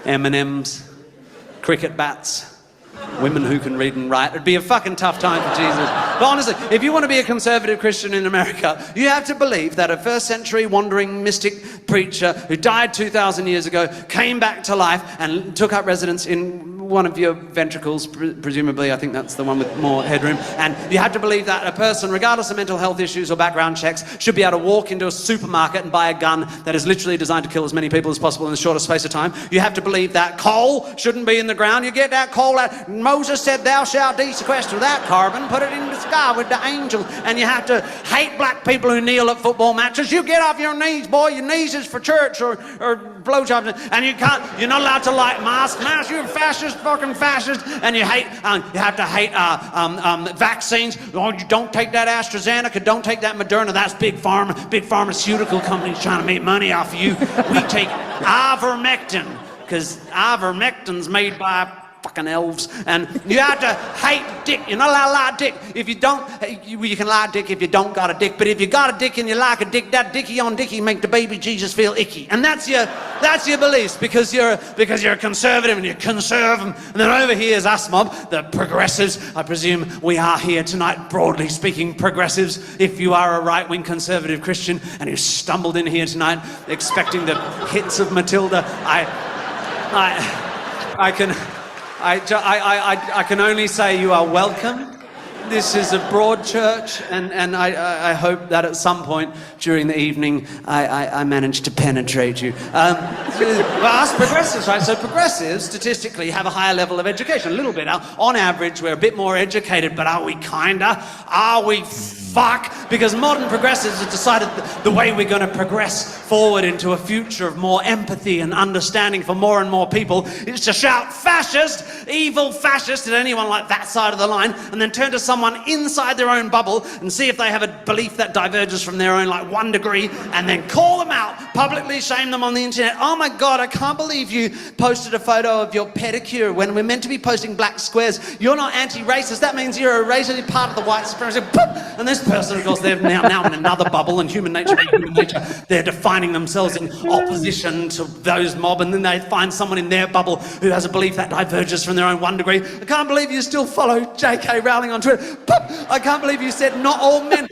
M&Ms, cricket bats, women who can read and write. It'd be a fucking tough time for Jesus. But honestly, if you want to be a conservative Christian in America, you have to believe that a first century wandering mystic preacher who died 2,000 years ago came back to life and took up residence in one of your ventricles, presumably. I think that's the one with more headroom. And you have to believe that a person, regardless of mental health issues or background checks, should be able to walk into a supermarket and buy a gun that is literally designed to kill as many people as possible in the shortest space of time. You have to believe that coal shouldn't be in the ground. You get that coal out. Moses said, "Thou shalt desequester that carbon, put it in the sky with the angels." And you have to hate black people who kneel at football matches. You get off your knees, boy. Your knees is for church or blowjobs. And you're not allowed to light masks. You're fascist, fucking fascist. And you have to hate vaccines. Oh, you don't take that AstraZeneca, don't take that Moderna. That's big pharma, big pharmaceutical companies trying to make money off of you. We take ivermectin, because ivermectin's made by fucking elves. And you have to hate dick. You're not allowed to lie dick. If you don't, you can lie dick if you don't got a dick. But if you got a dick and you like a dick, that dicky on dicky make the baby Jesus feel icky. And that's your beliefs, because you're a conservative and you conserve them. And then over here is us mob, the progressives. I presume we are here tonight, broadly speaking, progressives. If you are a right-wing conservative Christian and you stumbled in here tonight expecting the hits of Matilda, I can only say you are welcome. This is a broad church, and I hope that at some point during the evening I manage to penetrate you. Well, us progressives, right? So progressives. progressives statistically have a higher level of education, a little bit. On average, we're a bit more educated, but are we kinda? Are we fuck? Because modern progressives have decided the way we're going to progress forward into a future of more empathy and understanding for more and more people is to shout fascist, evil fascist at anyone like that side of the line, and then turn to someone inside their own bubble and see if they have a belief that diverges from their own, like 1 degree, and then call them out, publicly shame them on the internet. Oh my God, I can't believe you posted a photo of your pedicure when we're meant to be posting black squares. You're not anti-racist. That means you're a racist part of the white supremacy. And this person, of course, they're now in another bubble, and human nature being human nature, they're defining themselves in opposition to those mob, and then they find someone in their bubble who has a belief that diverges from their own 1 degree. I can't believe you still follow J.K. Rowling on Twitter. I can't believe you said not all men.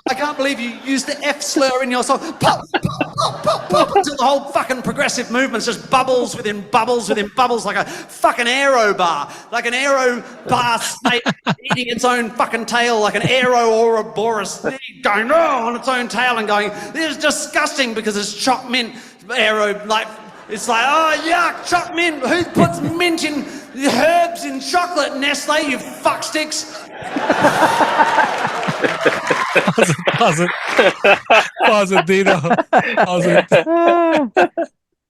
I can't believe you used the F slur in your song. Until the whole fucking progressive movement's just bubbles within bubbles within bubbles, like a fucking aero bar. Like an aero bar snake eating its own fucking tail, like an aero Ouroboros going on its own tail and going, this is disgusting because it's choc mint aero, like, it's like, oh yuck, choc mint. Who puts mint in herbs in chocolate, Nestle, you fucksticks? Pause it, Dino. Pause it.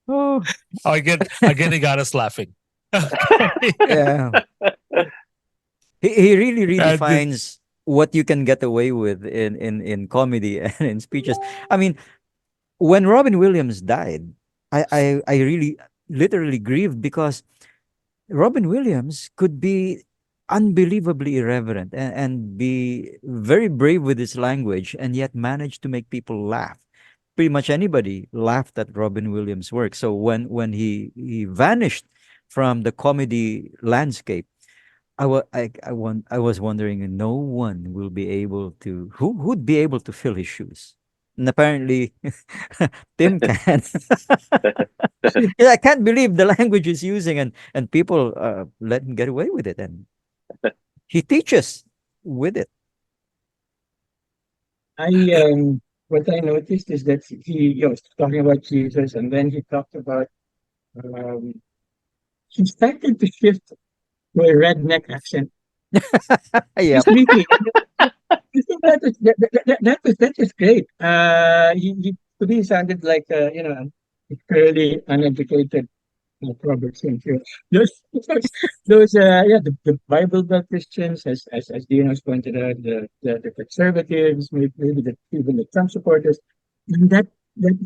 Oh, Again, he got us laughing. yeah. He really And redefines what you can get away with in comedy and in speeches. I mean, when Robin Williams died, I really literally grieved because Robin Williams could be unbelievably irreverent and be very brave with his language and yet manage to make people laugh. Pretty much anybody laughed at Robin Williams' work. So when he vanished from the comedy landscape, I was wondering, no one will be able to who'd be able to fill his shoes. And apparently Tim can. Yeah, I can't believe the language he's using, and people let him get away with it, and he teaches with it. I what I noticed is that he was talking about Jesus, and then he talked about um, he started to shift to a redneck accent. Yeah. Just really, I think that was great. He to me sounded like a fairly uneducated Robertson too. Those the Bible Belt Christians, as Dino's pointed out, the conservatives, maybe even the Trump supporters, and that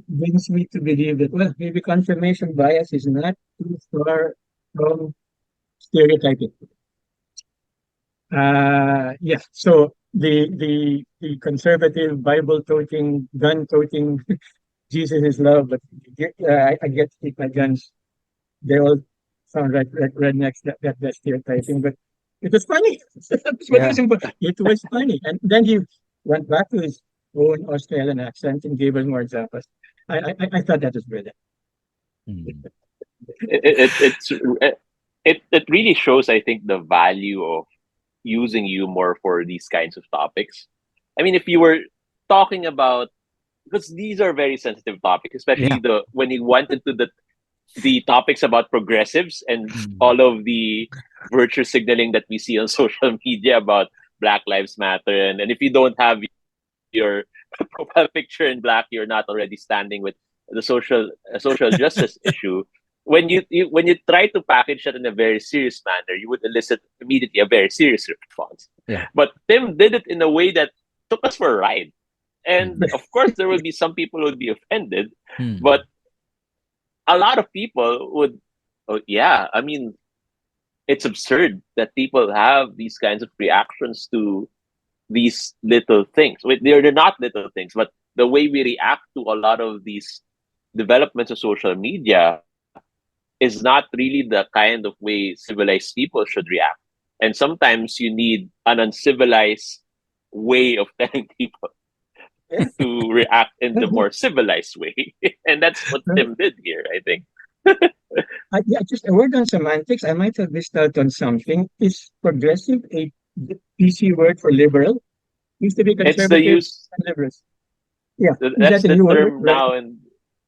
brings me to believe that maybe confirmation bias is not too far from stereotyping. Yeah. So the conservative Bible toting, gun toting, Jesus is love, but I get to keep my guns. They all sound like rednecks, that stereotyping, but it was funny. That's what Yeah. was important. It was funny. And then he went back to his own Australian accent and gave us more examples. I thought that was brilliant. Mm. It really shows, I think, the value of using humor for these kinds of topics. I mean, if you were talking about, because these are very sensitive topics, especially Yeah. when he went into the topics about progressives and Mm. all of the virtue signaling that we see on social media about Black Lives Matter, and if you don't have your profile picture in black, you're not already standing with the social justice issue. When you try to package that in a very serious manner, you would elicit immediately a very serious response. Yeah. But Tim did it in a way that took us for a ride. And Mm. of course, there will be some people who would be offended, Mm. but a lot of people would, oh, yeah, I mean, it's absurd that people have these kinds of reactions to these little things. They're not little things, but the way we react to a lot of these developments of social media is not really the kind of way civilized people should react. And sometimes you need an uncivilized way of telling people to react in the more civilized way. And that's what Tim did here, I think. Yeah, just a word on semantics. I might have missed out on something. Is progressive a PC word for liberal? Used to be It's the conservative use, and liberals. Yeah, is that's that a the new word? term Right, now in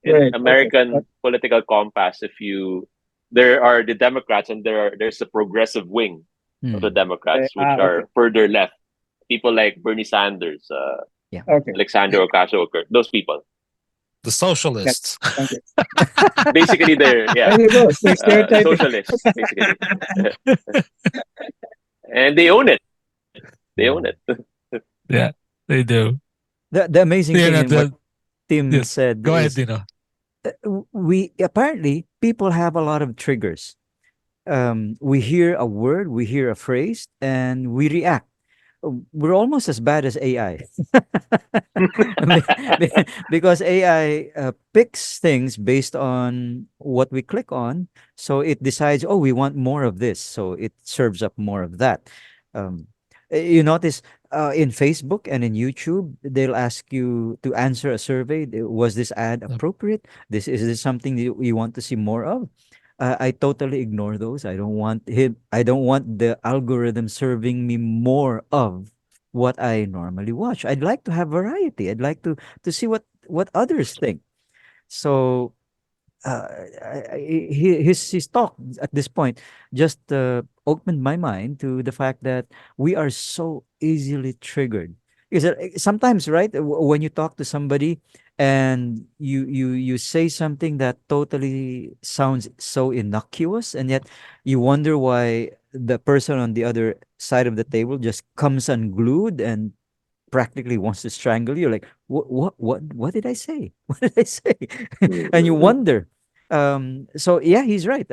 right. Okay. American political compass. If you there are the Democrats, and there's a progressive wing of the Mm. Democrats, which Okay. are further left. People like Bernie Sanders, Yeah. Okay. Alexander Ocasio-Cortez, those people. The Yes. socialists. Thank you. Basically, they're There you go. Stereotyping. socialists, basically, and they own it. They own Mm. it. Yeah, they do. The amazing Yeah, thing no, in what the Tim yes. said Go ahead, is Dino. we apparently people have a lot of triggers. We hear a word, we hear a phrase, and we react. We're almost as bad as AI. Because AI picks things based on what we click on. So it decides, oh, we want more of this. So it serves up more of that. Um, you notice in Facebook and in YouTube, they'll ask you to answer a survey. Was this ad Yep. appropriate? Is this something that you want to see more of? I totally ignore those. I don't want him. I don't want the algorithm serving me more of what I normally watch. I'd like to have variety. I'd like to see what others think. So his talk at this point just opened my mind to the fact that we are so easily triggered. Because sometimes, right, when you talk to somebody and you say something that totally sounds so innocuous, and yet you wonder why the person on the other side of the table just comes unglued and practically wants to strangle you. Like, what did I say? What did I say? And you Mhm. wonder. So yeah, he's right.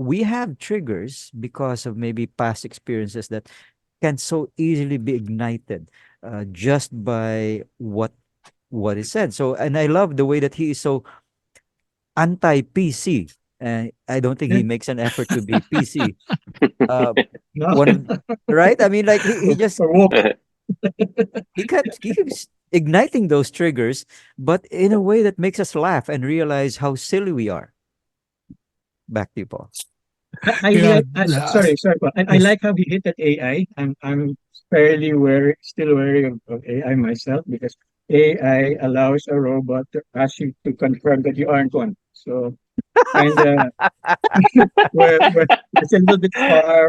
We have triggers because of maybe past experiences that can so easily be ignited just by what is said. So, and I love the way that he is so anti PC. I don't think Yeah. he makes an effort to be PC. Uh, No. one of right. I mean, like he just Or woke. he keeps igniting those triggers, but in a way that makes us laugh and realize how silly we are. Back to you, Paul. I You know, like. Sorry, Paul. I yes. like how he hit at AI. I'm fairly still wary of AI myself because AI allows a robot to ask you to confirm that you aren't one. So kind of where it's a little bit far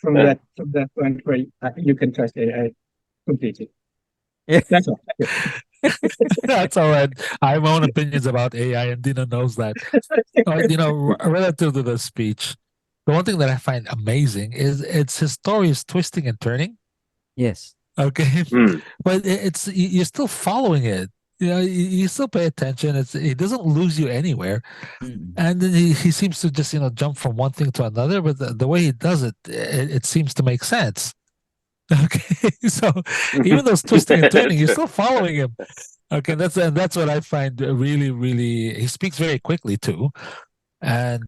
from that point where you can trust AI completely. Yeah. That's all. That's all right. I have my own opinions about AI, and Dina knows that. Relative to the speech, the one thing that I find amazing is his story is twisting and turning. Yes. Okay, Mm. but you're still following it. You still pay attention. It doesn't lose you anywhere, Mm. and then he seems to just jump from one thing to another. But the way he does it, it seems to make sense. Okay, so even though it's twisting and turning, you're still following him. Okay, that's what I find really, really. He speaks very quickly too, and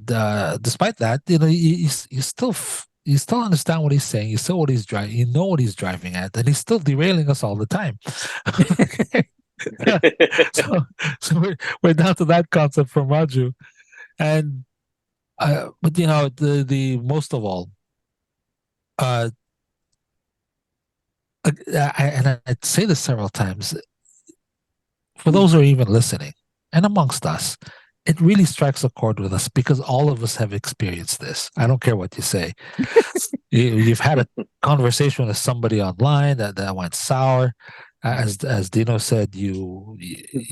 despite that, you still you still understand what he's saying. You still what he's driving. You know what he's driving at, and he's still derailing us all the time. Okay, so we're down to that concept from Raju, and but the most of all, uh, I'd say this several times for those who are even listening and amongst us, it really strikes a chord with us because all of us have experienced this. I don't care what you say. You've had a conversation with somebody online that went sour. As Dino said, you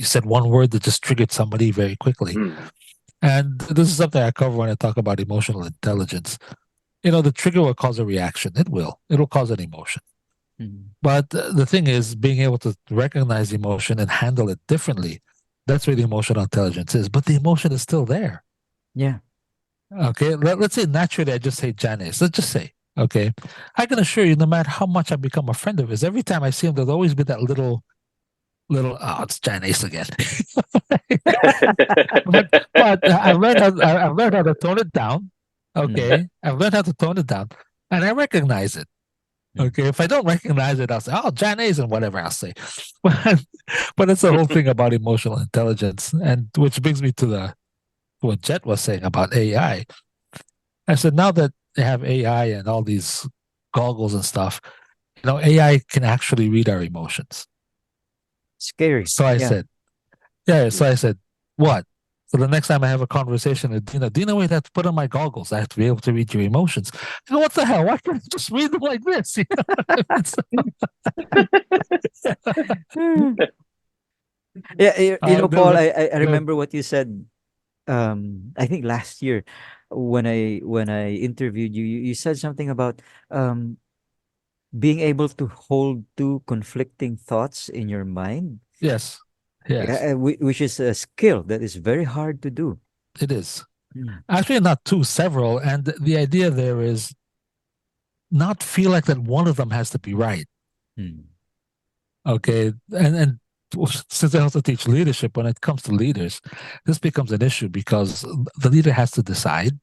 said one word that just triggered somebody very quickly. Mm. And this is something I cover when I talk about emotional intelligence. The trigger will cause a reaction. It will. It'll cause an emotion. Mm. But the thing is, being able to recognize emotion and handle it differently, that's where the emotional intelligence is. But the emotion is still there. Yeah. Okay. Let's say naturally I just say Janice. Let's just say, okay. I can assure you, no matter how much I become a friend of his, every time I see him, there'll always be that oh, it's Janice again. but I've learned how to tone it down. Mm. Okay. I've learned how to tone it down and I recognize it. Mm. Okay, if I don't recognize it, I'll say, "Oh, Chinese," and whatever I'll say. But it's the whole thing about emotional intelligence, and which brings me to what Jet was saying about AI. I said now that they have AI and all these goggles and stuff, AI can actually read our emotions. Scary. So I Yeah. said, yeah. So I said, what? So the next time I have a conversation with Dino, wait, I have to put on my goggles. I have to be able to read your emotions. I go, what the hell? Why can't I just read them like this? Yeah, Paul, But I good. remember what you said. I think last year when I interviewed you, you said something about um being able to hold two conflicting thoughts in your mind. Yes, yes, Yeah, which is a skill that is very hard to do. it is. Mm. Actually, not two, several. And the idea there is not feel like that one of them has to be right. Mm. Okay. And since I also teach leadership, when it comes to leaders, this becomes an issue because the leader has to decide.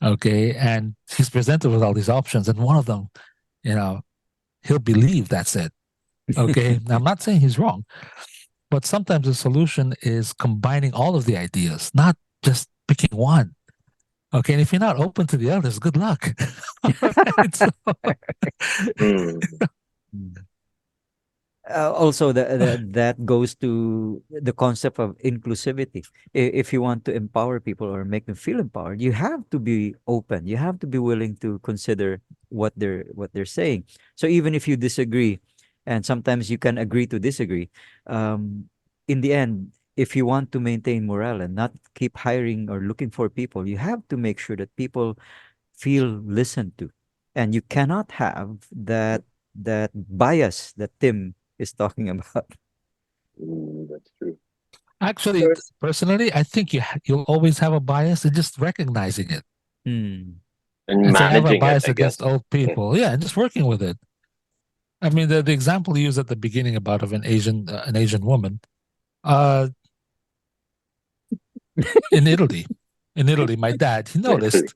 Okay. And he's presented with all these options, and one of them, you know, he'll believe that's it. Okay. Now, I'm not saying he's wrong, but sometimes the solution is combining all of the ideas, not just picking one. Okay. And if you're not open to the others, good luck. Right? So, Mm. Mm. Also, that goes to the concept of inclusivity. If you want to empower people or make them feel empowered, you have to be open. You have to be willing to consider what they're saying. So even if you disagree, and sometimes you can agree to disagree, um, in the end, if you want to maintain morale and not keep hiring or looking for people, you have to make sure that people feel listened to, and you cannot have that bias that Tim is talking about. That's true. actually, There's personally, I think you'll always have a bias in just recognizing it Hmm. And and say, I have a managing it, bias I guess. against old Yeah. people. Yeah, and just working with it. I mean, the example you used at the beginning about of an Asian woman, uh, in Italy, my dad he Italy. noticed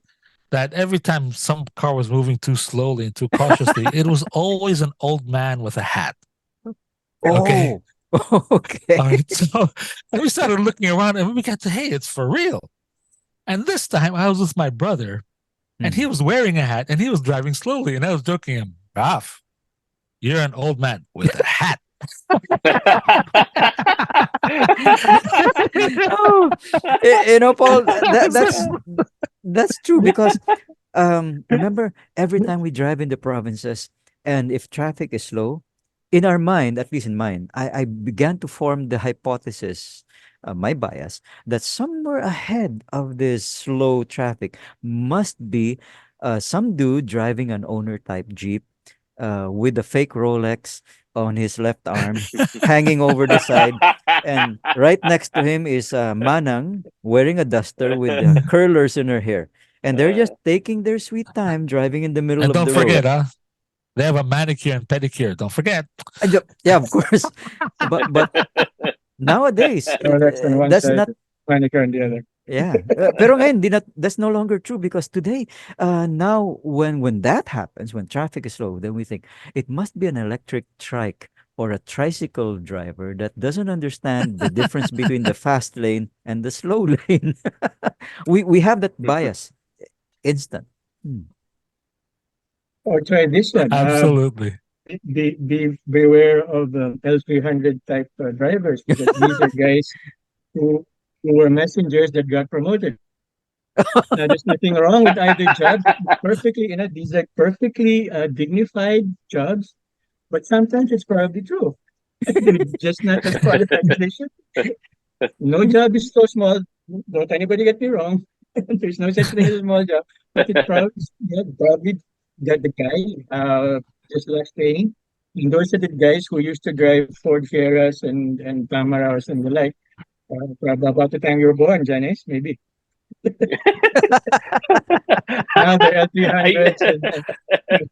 that every time some car was moving too slowly and too cautiously, it was always an old man with a hat. Okay, Oh, okay. all right. So and we started looking around, and we got to, hey, it's for real. And this time I was with my brother, and he Hmm. was wearing a hat, and he was driving slowly, and I was joking him, Raf, you're an old man with a hat. Oh, Paul, that's true because remember every time we drive in the provinces and if traffic is slow, in our mind, at least in mine, I began to form the hypothesis, my bias, that somewhere ahead of this slow traffic must be some dude driving an owner type Jeep with a fake Rolex on his left arm, hanging over the side. And right next to him is Manang wearing a duster with curlers in her hair. And they're just taking their sweet time driving in the middle And of don't the road. forget, they have a manicure and pedicure. Don't forget. Yeah, of course. But nowadays, Rolex on one that's side, not. Manicure on the other. Yeah. Pero ngayon, that's no longer true because today, now when that happens, when traffic is slow, then we think it must be an electric trike or a tricycle driver that doesn't understand the difference between the fast lane and the slow lane. We have that bias instant. Hmm. Or try this one. Absolutely. Beware of L300 type drivers, because these are guys who who were messengers that got promoted. Now, there's nothing wrong with either job. Perfectly, these are perfectly dignified jobs, but sometimes it's probably true. They're just not as qualified as they should. No job is so small. Don't anybody get me wrong. There's no such thing as a small job, but it probably, yeah, probably that the guy just last training. And those are the guys who used to drive Ford Fieras and Tamaras and the like. Probably about the time you were born, Janice, maybe. Now they're I, L300s and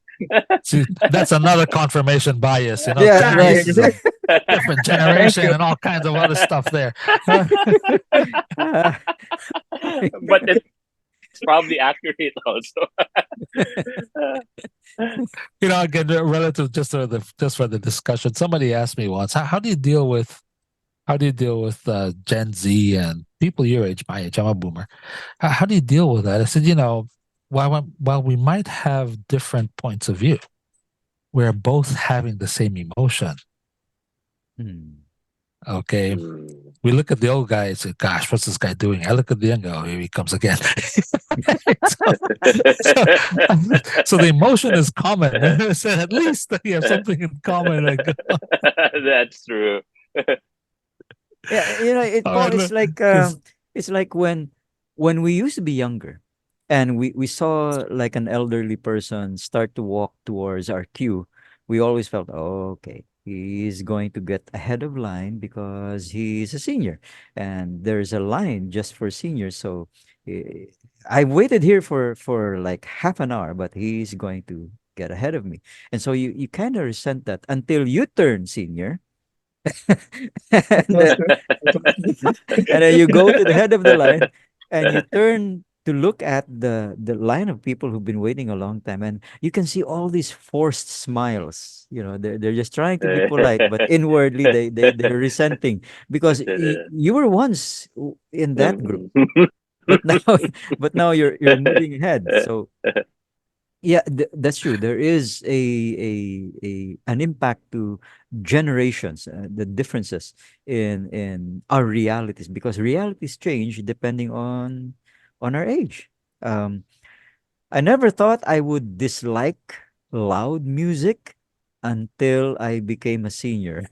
See, that's another confirmation bias. Yeah, right. Janice is a different thank generation you. and all kinds of other stuff there. Ah, but it's probably accurate also. Again, relative just for the discussion. Somebody asked me once, how do you deal with Gen Z and people your age, my age? I'm a boomer. How do you deal with that? I said, while we might have different points of view, we're both having the same emotion. hmm. Okay. Mm. We look at the old guy and say, gosh, what's this guy doing? I look at the young guy, oh, here he comes again. so, so, so the emotion is common. So at least we have something in common. That's true. Yeah, you know, Oh, Paul, and, it's like when we used to be younger and we saw like an elderly person start to walk towards our queue, we always felt, oh, okay, he's going to get ahead of line because he's a senior and there's a line just for seniors. So eh, I waited here for like half an hour, but he's going to get ahead of me. And so you kind of resent that until you turn senior. It and was then, true. It was true. and then you go to the head of the line and you turn to look at the line of people who've been waiting a long time, and you can see all these forced smiles. You know, they're just trying to be polite, but inwardly they're resenting because you were once in that group, but now but now you're moving ahead. So yeah, that's true. There is a an impact to generations, the differences in our realities because realities change depending on our age. Um, I never thought I would dislike loud music until I became a senior.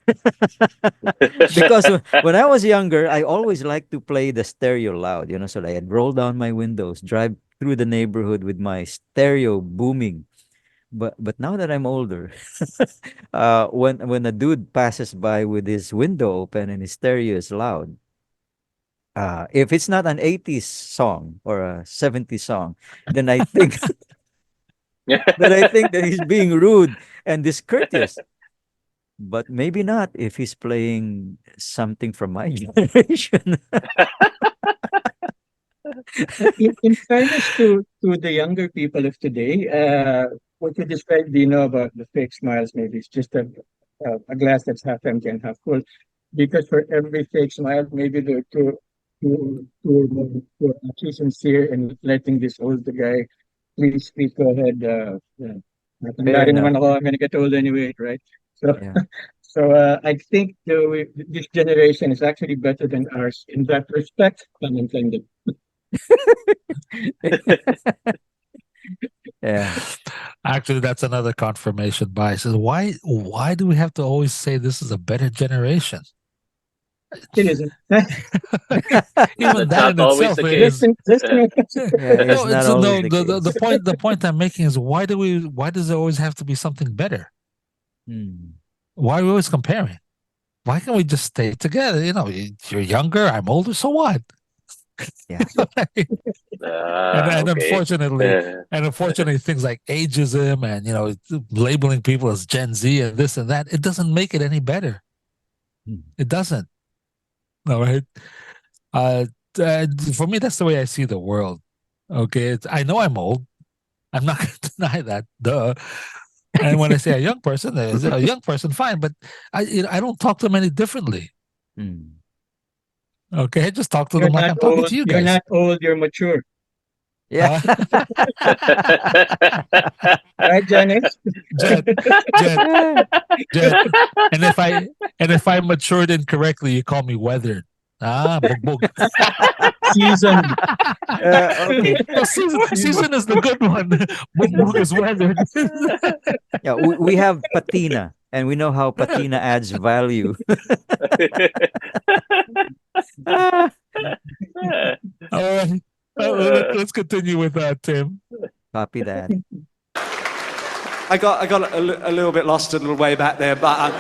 Because when I was younger, I always liked to play the stereo loud, you know, so I'd roll down my windows, drive through the neighborhood with my stereo booming. But now that I'm older, when a dude passes by with his window open and his stereo is loud, if it's not an 80s song or a 70s song, then I think that he's being rude and discourteous. But maybe not if he's playing something from my generation. In fairness to the younger people of today, what you described, Dino, about the fake smiles, maybe it's just a glass that's half empty and half full. Because for every fake smile, maybe there are two are actually sincere and letting this older guy, please go ahead. Yeah. Fair Matanda rin enough. naman ako, I'm gonna get old anyway, right? So, Yeah. I think this generation is actually better than ours in that respect, pun intended. Yeah. actually, that's another confirmation bias. Is why do we have to always say this is a better generation? It isn't. Even That's that not in always itself the case. Listen, listen. Yeah, it's no, not it's always no the the case. point I'm making is why does there always have to be something better? Hmm. Why are we always comparing? Why can't we just stay together? You know, you're younger, I'm older, so what? Yeah. and Okay. unfortunately things like ageism and labeling people as Gen Z and this and that, it doesn't make it any better. Hmm. It doesn't. All right. Uh, for me, that's the way I see the world. Okay, I know I'm old. I'm not going to deny that. Duh. And when I say a young person, fine. But I don't talk to them any differently. Hmm. Okay, I just talk to You're them like not I'm talking old. to you You're guys. not old. You're mature. Yeah. Uh, Right, Janice? Jet, Jet, Jet. And if I matured incorrectly, you call me weathered. Ah, bugbog. Seasoned. Okay. No, season is the good one. Bugbog is weathered. Yeah, we have patina, and we know how patina adds value. Ah, All right. Let's continue with that, Tim. copy that. I got a little bit lost a little way back there, but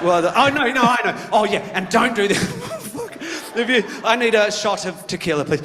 oh no, I know. Oh yeah, and don't do this. I need a shot of tequila, please.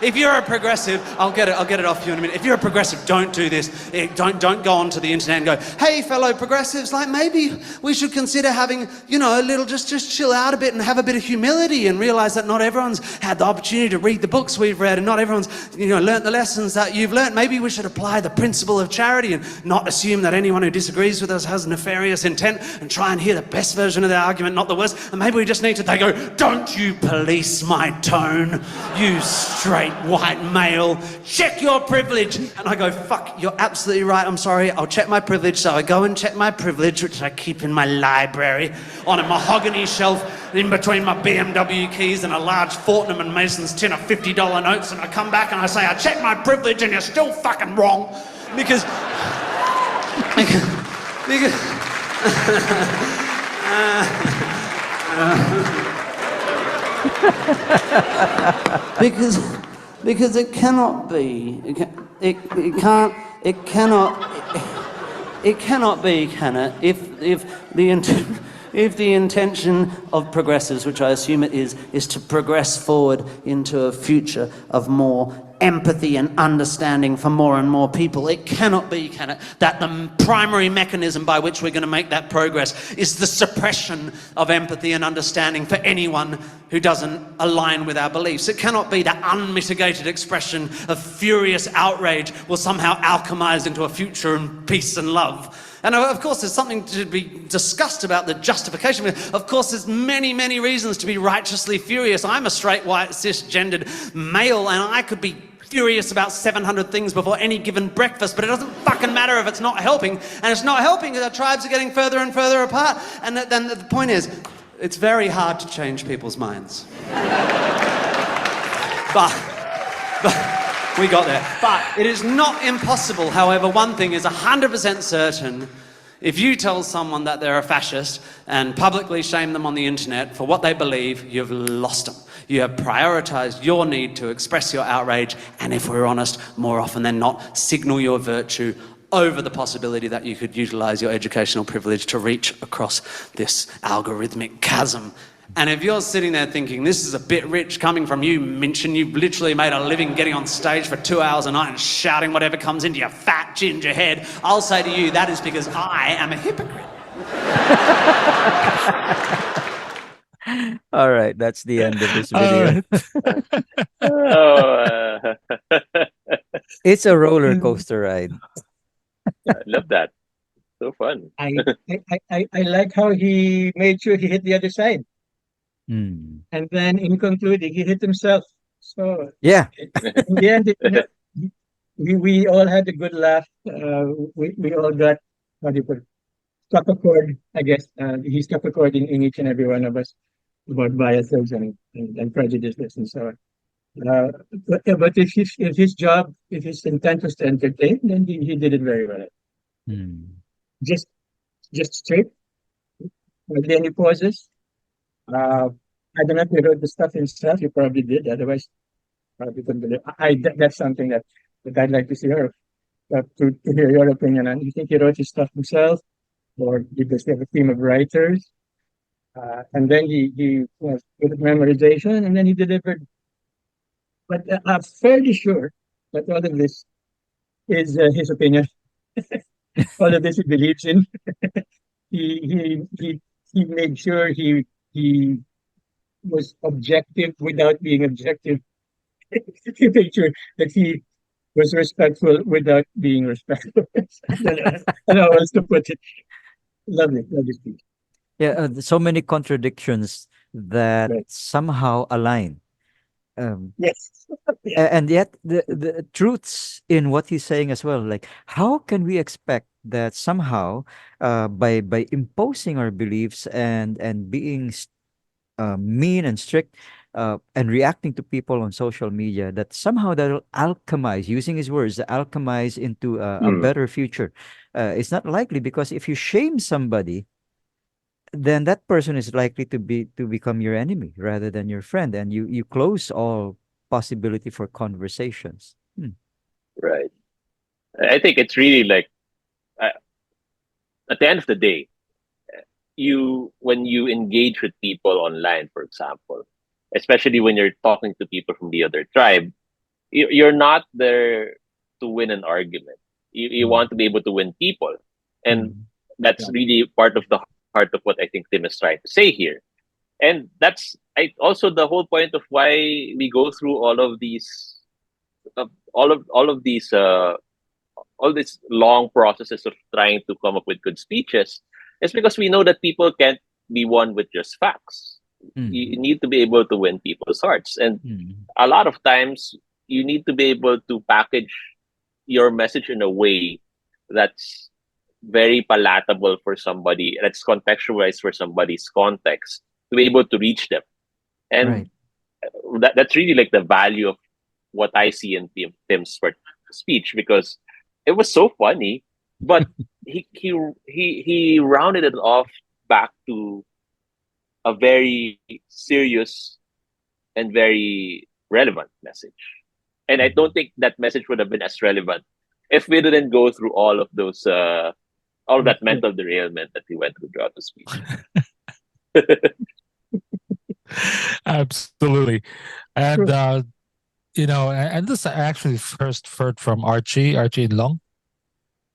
If you're a progressive, I'll get it off you in a minute. If you're a progressive, don't do this. Don't go onto the internet and go, hey, fellow progressives, like maybe we should consider having, a little just chill out a bit and have a bit of humility and realize that not everyone's had the opportunity to read the books we've read and not everyone's, learnt the lessons that you've learnt. Maybe we should apply the principle of charity and not assume that anyone who disagrees with us has nefarious intent and try and hear the best version of their argument, not the worst. And maybe we just need to, they go, don't you police my tone, you straight straight white male. Check your privilege. And I go, fuck, you're absolutely right. I'm sorry. I'll check my privilege. So I go and check my privilege, which I keep in my library on a mahogany shelf in between my BMW keys and a large Fortnum and Mason's tin of $50 notes. And I come back and I say, I checked my privilege and you're still fucking wrong. Because because it cannot be. It cannot be, can it? If the intention of progressives, which I assume it is to progress forward into a future of more empathy and understanding for more and more people, it cannot be, can it, that the primary mechanism by which we're going to make that progress is the suppression of empathy and understanding for anyone who doesn't align with our beliefs. It cannot be that unmitigated expression of furious outrage will somehow alchemize into a future in peace and love. And of course, there's something to be discussed about the justification. Of course, there's many, many reasons to be righteously furious. I'm a straight, white, cisgendered male, and I could be furious about 700 things before any given breakfast, but it doesn't fucking matter if it's not helping. And it's not helping because our tribes are getting further and further apart. And then the point is, it's very hard to change people's minds. But we got there. But it is not impossible. However, one thing is 100% certain. If you tell someone that they're a fascist and publicly shame them on the internet for what they believe, you've lost them. You have prioritized your need to express your outrage, and if we're honest, more often than not, signal your virtue over the possibility that you could utilize your educational privilege to reach across this algorithmic chasm. And if you're sitting there thinking, this is a bit rich coming from you, Minchin, you've literally made a living getting on stage for 2 hours a night and shouting whatever comes into your fat ginger head, I'll say to you, that is because I am a hypocrite. All right, that's the end of this video. It's a roller coaster ride. I love that. So fun. I like how he made sure he hit the other side. Mm. And then in concluding, he hit himself. So Yeah. in the end, we all had a good laugh. We all got, how do you put it, struck a chord, I guess. He struck a chord in each and every one of us about biases and prejudices and so on. But if his job, if his intent was to entertain, then he did it very well. Mm. Just straight, hardly any pauses. I don't know if you wrote the stuff himself. You probably did. Otherwise, probably couldn't believe. That's something that I'd like to see her to hear your opinion on. You think he wrote his stuff himself, or does he have a team of writers? And then he was good at memorization, and then he delivered. But I'm fairly sure that all of this is his opinion. All of this he believes in. he made sure he was objective without being objective. He made sure that he was respectful without being respectful. I don't know how else to put it. Lovely speech. Yeah, so many contradictions that Right. somehow align. Yes. Yeah. And yet the truths in what he's saying as well, like how can we expect that somehow by imposing our beliefs and being mean and strict and reacting to people on social media, that somehow that'll alchemize, using his words, alchemize into a better future? It's not likely, because if you shame somebody, then that person is likely to become your enemy rather than your friend, and you close all possibility for conversations. Right. I think it's really like, at the end of the day, when you engage with people online, for example, especially when you're talking to people from the other tribe, you're not there to win an argument. You want to be able to win people, and that's really part of the heart of what I think Tim is trying to say here. And that's also the whole point of why we go through all of these, all these long processes of trying to come up with good speeches. It's because we know that people can't be won with just facts. You need to be able to win people's hearts, and a lot of times you need to be able to package your message in a way that's very palatable for somebody, that's contextualized for somebody's context, to be able to reach them. And Right. that's really like the value of what I see in Tim's speech, because it was so funny, but he rounded it off back to a very serious and very relevant message. And I don't Mhm. think that message would have been as relevant if we didn't go through all of those all of that Okay. mental derailment that he went through throughout the speech. Absolutely. And True. and this I actually first heard from Archie Long.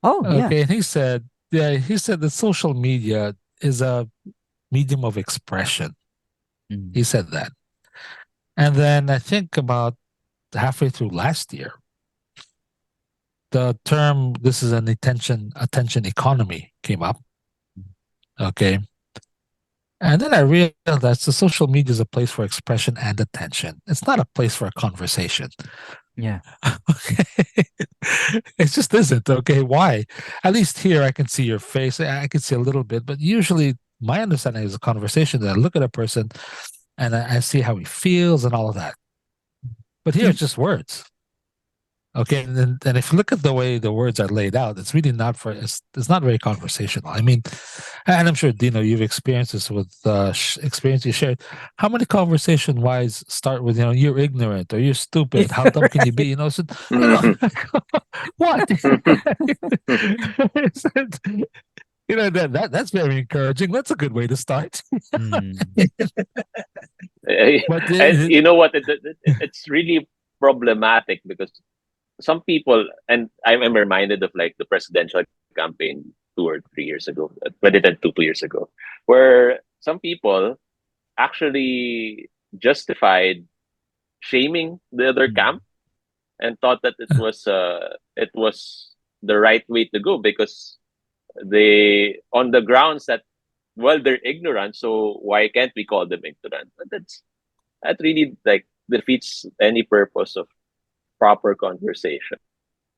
Oh, yeah. Okay, and he said that social media is a medium of expression. He Mm. said that. And then I think about halfway through last year, the term this is an attention economy came up. Okay. And then I realized that the social media is a place for expression and attention. It's not a place for a conversation. Yeah. Okay. It just isn't. Okay. Why? At least here I can see your face. I can see a little bit, but usually my understanding is a conversation that I look at a person and I see how he feels and all of that. But here Mm. it's just words. Okay, and if you look at the way the words are laid out, it's really not it's not very conversational. I mean, and I'm sure Dino, you've experienced this with experience you shared. How many conversation wise start with you're ignorant or you're Yeah, stupid? How dumb can you be? right. So, you know what? That's very encouraging. That's a good way to start. Mm. But And you know what? It's really problematic because some people, and I'm reminded of like the presidential campaign 2 or 3 years ago, 2 years ago, where some people actually justified shaming the other Mm. camp and thought that it was the right way to go because they, on the grounds that, well, they're ignorant, so why can't we call them ignorant? But that really like defeats any purpose of proper conversation.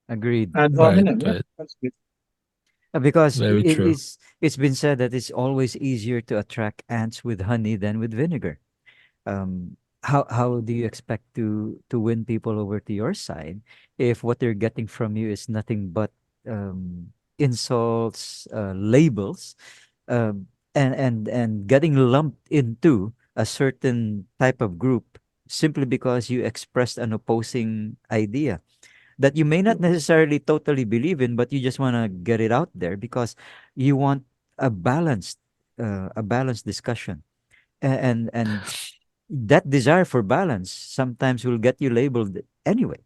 Agreed. Ad right, hominem. Yeah. right, That's good. Because very true. it's been said that it's always easier to attract ants with honey than with vinegar. How do you expect to win people over to your side if what they're getting from you is nothing but insults, labels, um, and getting lumped into a certain type of group simply because you expressed an opposing idea that you may not necessarily totally believe in, but you just want to get it out there because you want a balanced a balanced discussion. And that desire for balance sometimes will get you labeled anyway.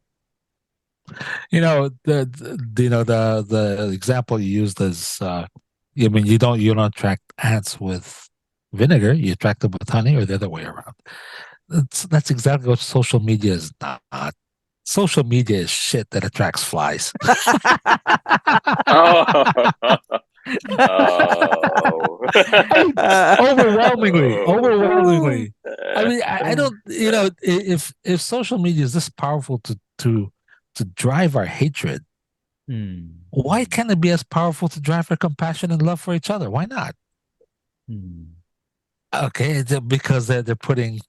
The example you used is I mean you don't attract ants with vinegar, you attract them with honey or the other way around. That's exactly what social media is not. Social media is shit that attracts flies. Oh, oh. I mean, overwhelmingly, Oh. overwhelmingly. I mean, I Uh, don't, if social media is this powerful to drive our hatred, why mm, can't it be as powerful to drive our compassion and love for each other? Why not? mm. Okay, because they're putting.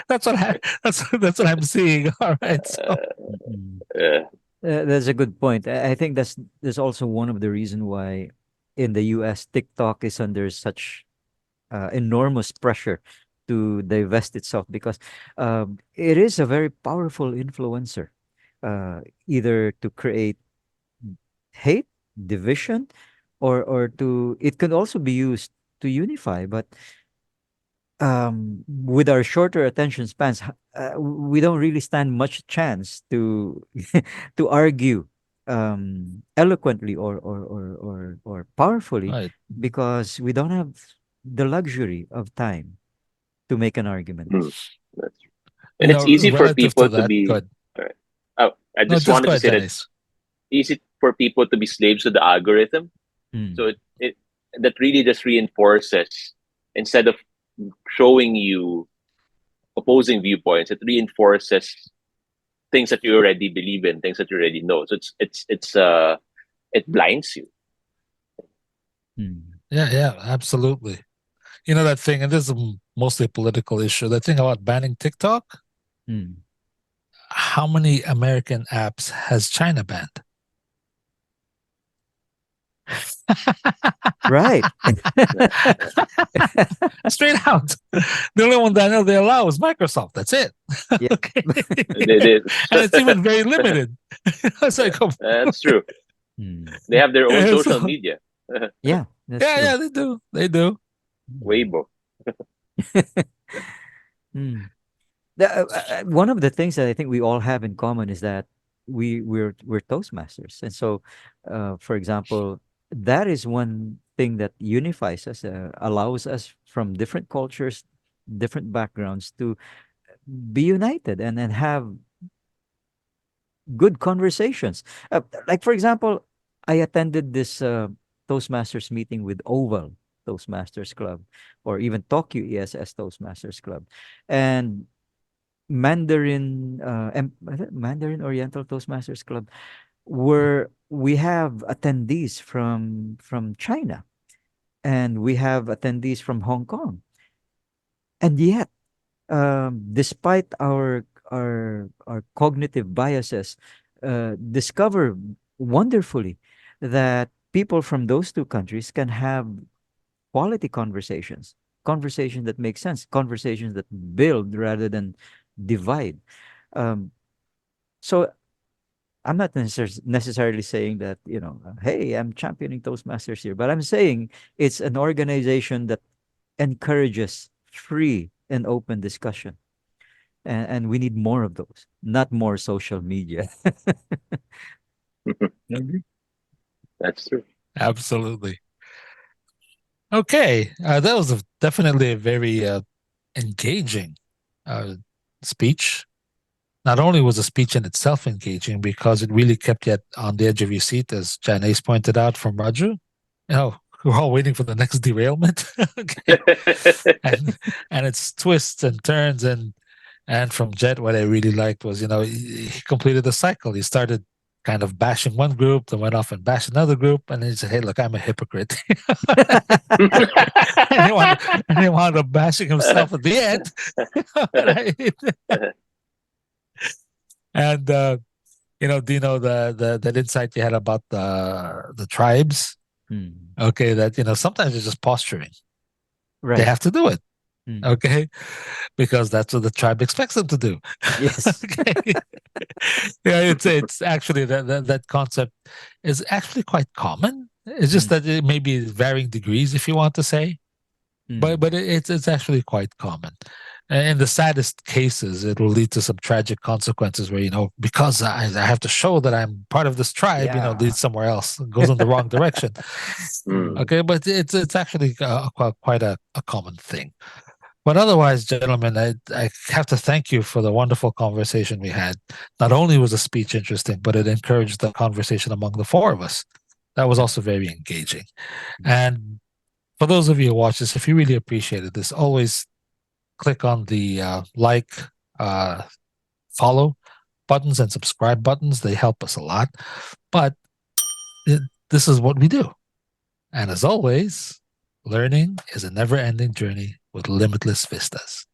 That's what I'm seeing. All right, so Mm-mm. Yeah. That's a good point. I think that's also one of the reason why in the US TikTok is under such enormous pressure to divest itself because it is a very powerful influencer, either to create hate, division, or to it can also be used to unify. But with our shorter attention spans, we don't really stand much chance to to argue eloquently or powerfully right. because we don't have the luxury of time to make an argument. Hmm. That's true. And it's easy for Relative to people to that, be. good. All right. Oh, I No, just just wanted go to ahead, say that Dennis. it's easy for people to be slaves to the algorithm. So Mm. it that really just reinforces, instead of showing you opposing viewpoints. It reinforces things that you already believe in, things that you already know. So it blinds you. Mm. Yeah, absolutely. You know that thing, and this is mostly a political issue. The thing about banning TikTok, Mm. how many American apps has China banned? Right. Straight out. The only one that I know they allow is Microsoft. That's it. Yeah. Okay. It's And it's even very limited. It's like, that's true. Mm. They have their own yeah, social so- media. Yeah, that's yeah, true. yeah, they do. They do. Weibo. Mm. One of the things that I think we all have in common is that we're Toastmasters, and so, for example, that is one thing that unifies us, allows us from different cultures, different backgrounds to be united and have good conversations. Like for example, I attended this Toastmasters meeting with Oval Toastmasters Club, or even Tokyo ESS Toastmasters Club, and is it Mandarin Oriental Toastmasters Club, where we have attendees from China, and we have attendees from Hong Kong, and yet, despite our cognitive biases, discover wonderfully that people from those two countries can have quality conversations that make sense, conversations that build rather than divide. Um, so I'm not necessarily saying that, hey, I'm championing Toastmasters here, but I'm saying it's an organization that encourages free and open discussion. And we need more of those, not more social media. That's true. Absolutely. Okay. That was definitely a very engaging uh, speech. Not only was the speech in itself engaging because it really kept you on the edge of your seat, as Janice pointed out from Roger. We're all waiting for the next derailment. Okay. And its twists and turns, and from Jet, what I really liked was, he completed the cycle. He started kind of bashing one group, then went off and bashed another group, and then he said, "Hey, look, I'm a hypocrite." And he wound up bashing himself at the end. Right? And Dino, the that insight you had about the tribes. Hmm. Okay, that sometimes it's just posturing. They Right. have to do it. Hmm. Okay, because that's what the tribe expects them to do. Yes. Okay. Yeah, it's actually that concept is actually quite common. It's just Hmm. that it may be varying degrees, if you want to say, but Hmm. it's actually quite common. In the saddest cases, it will lead to some tragic consequences where, because I have to show that I'm part of this tribe, Yeah. leads somewhere else, goes in the wrong direction. Mm. Okay, but it's actually quite a common thing. But otherwise, gentlemen, I have to thank you for the wonderful conversation we had. Not only was the speech interesting, but it encouraged the conversation among the four of us. That was Yeah. also very engaging. Hmm. And for those of you who watch this, if you really appreciated this, always click on the like, uh, follow buttons and subscribe buttons. They help us a lot. But this is what we do. And as always, learning is a never ending journey with limitless vistas.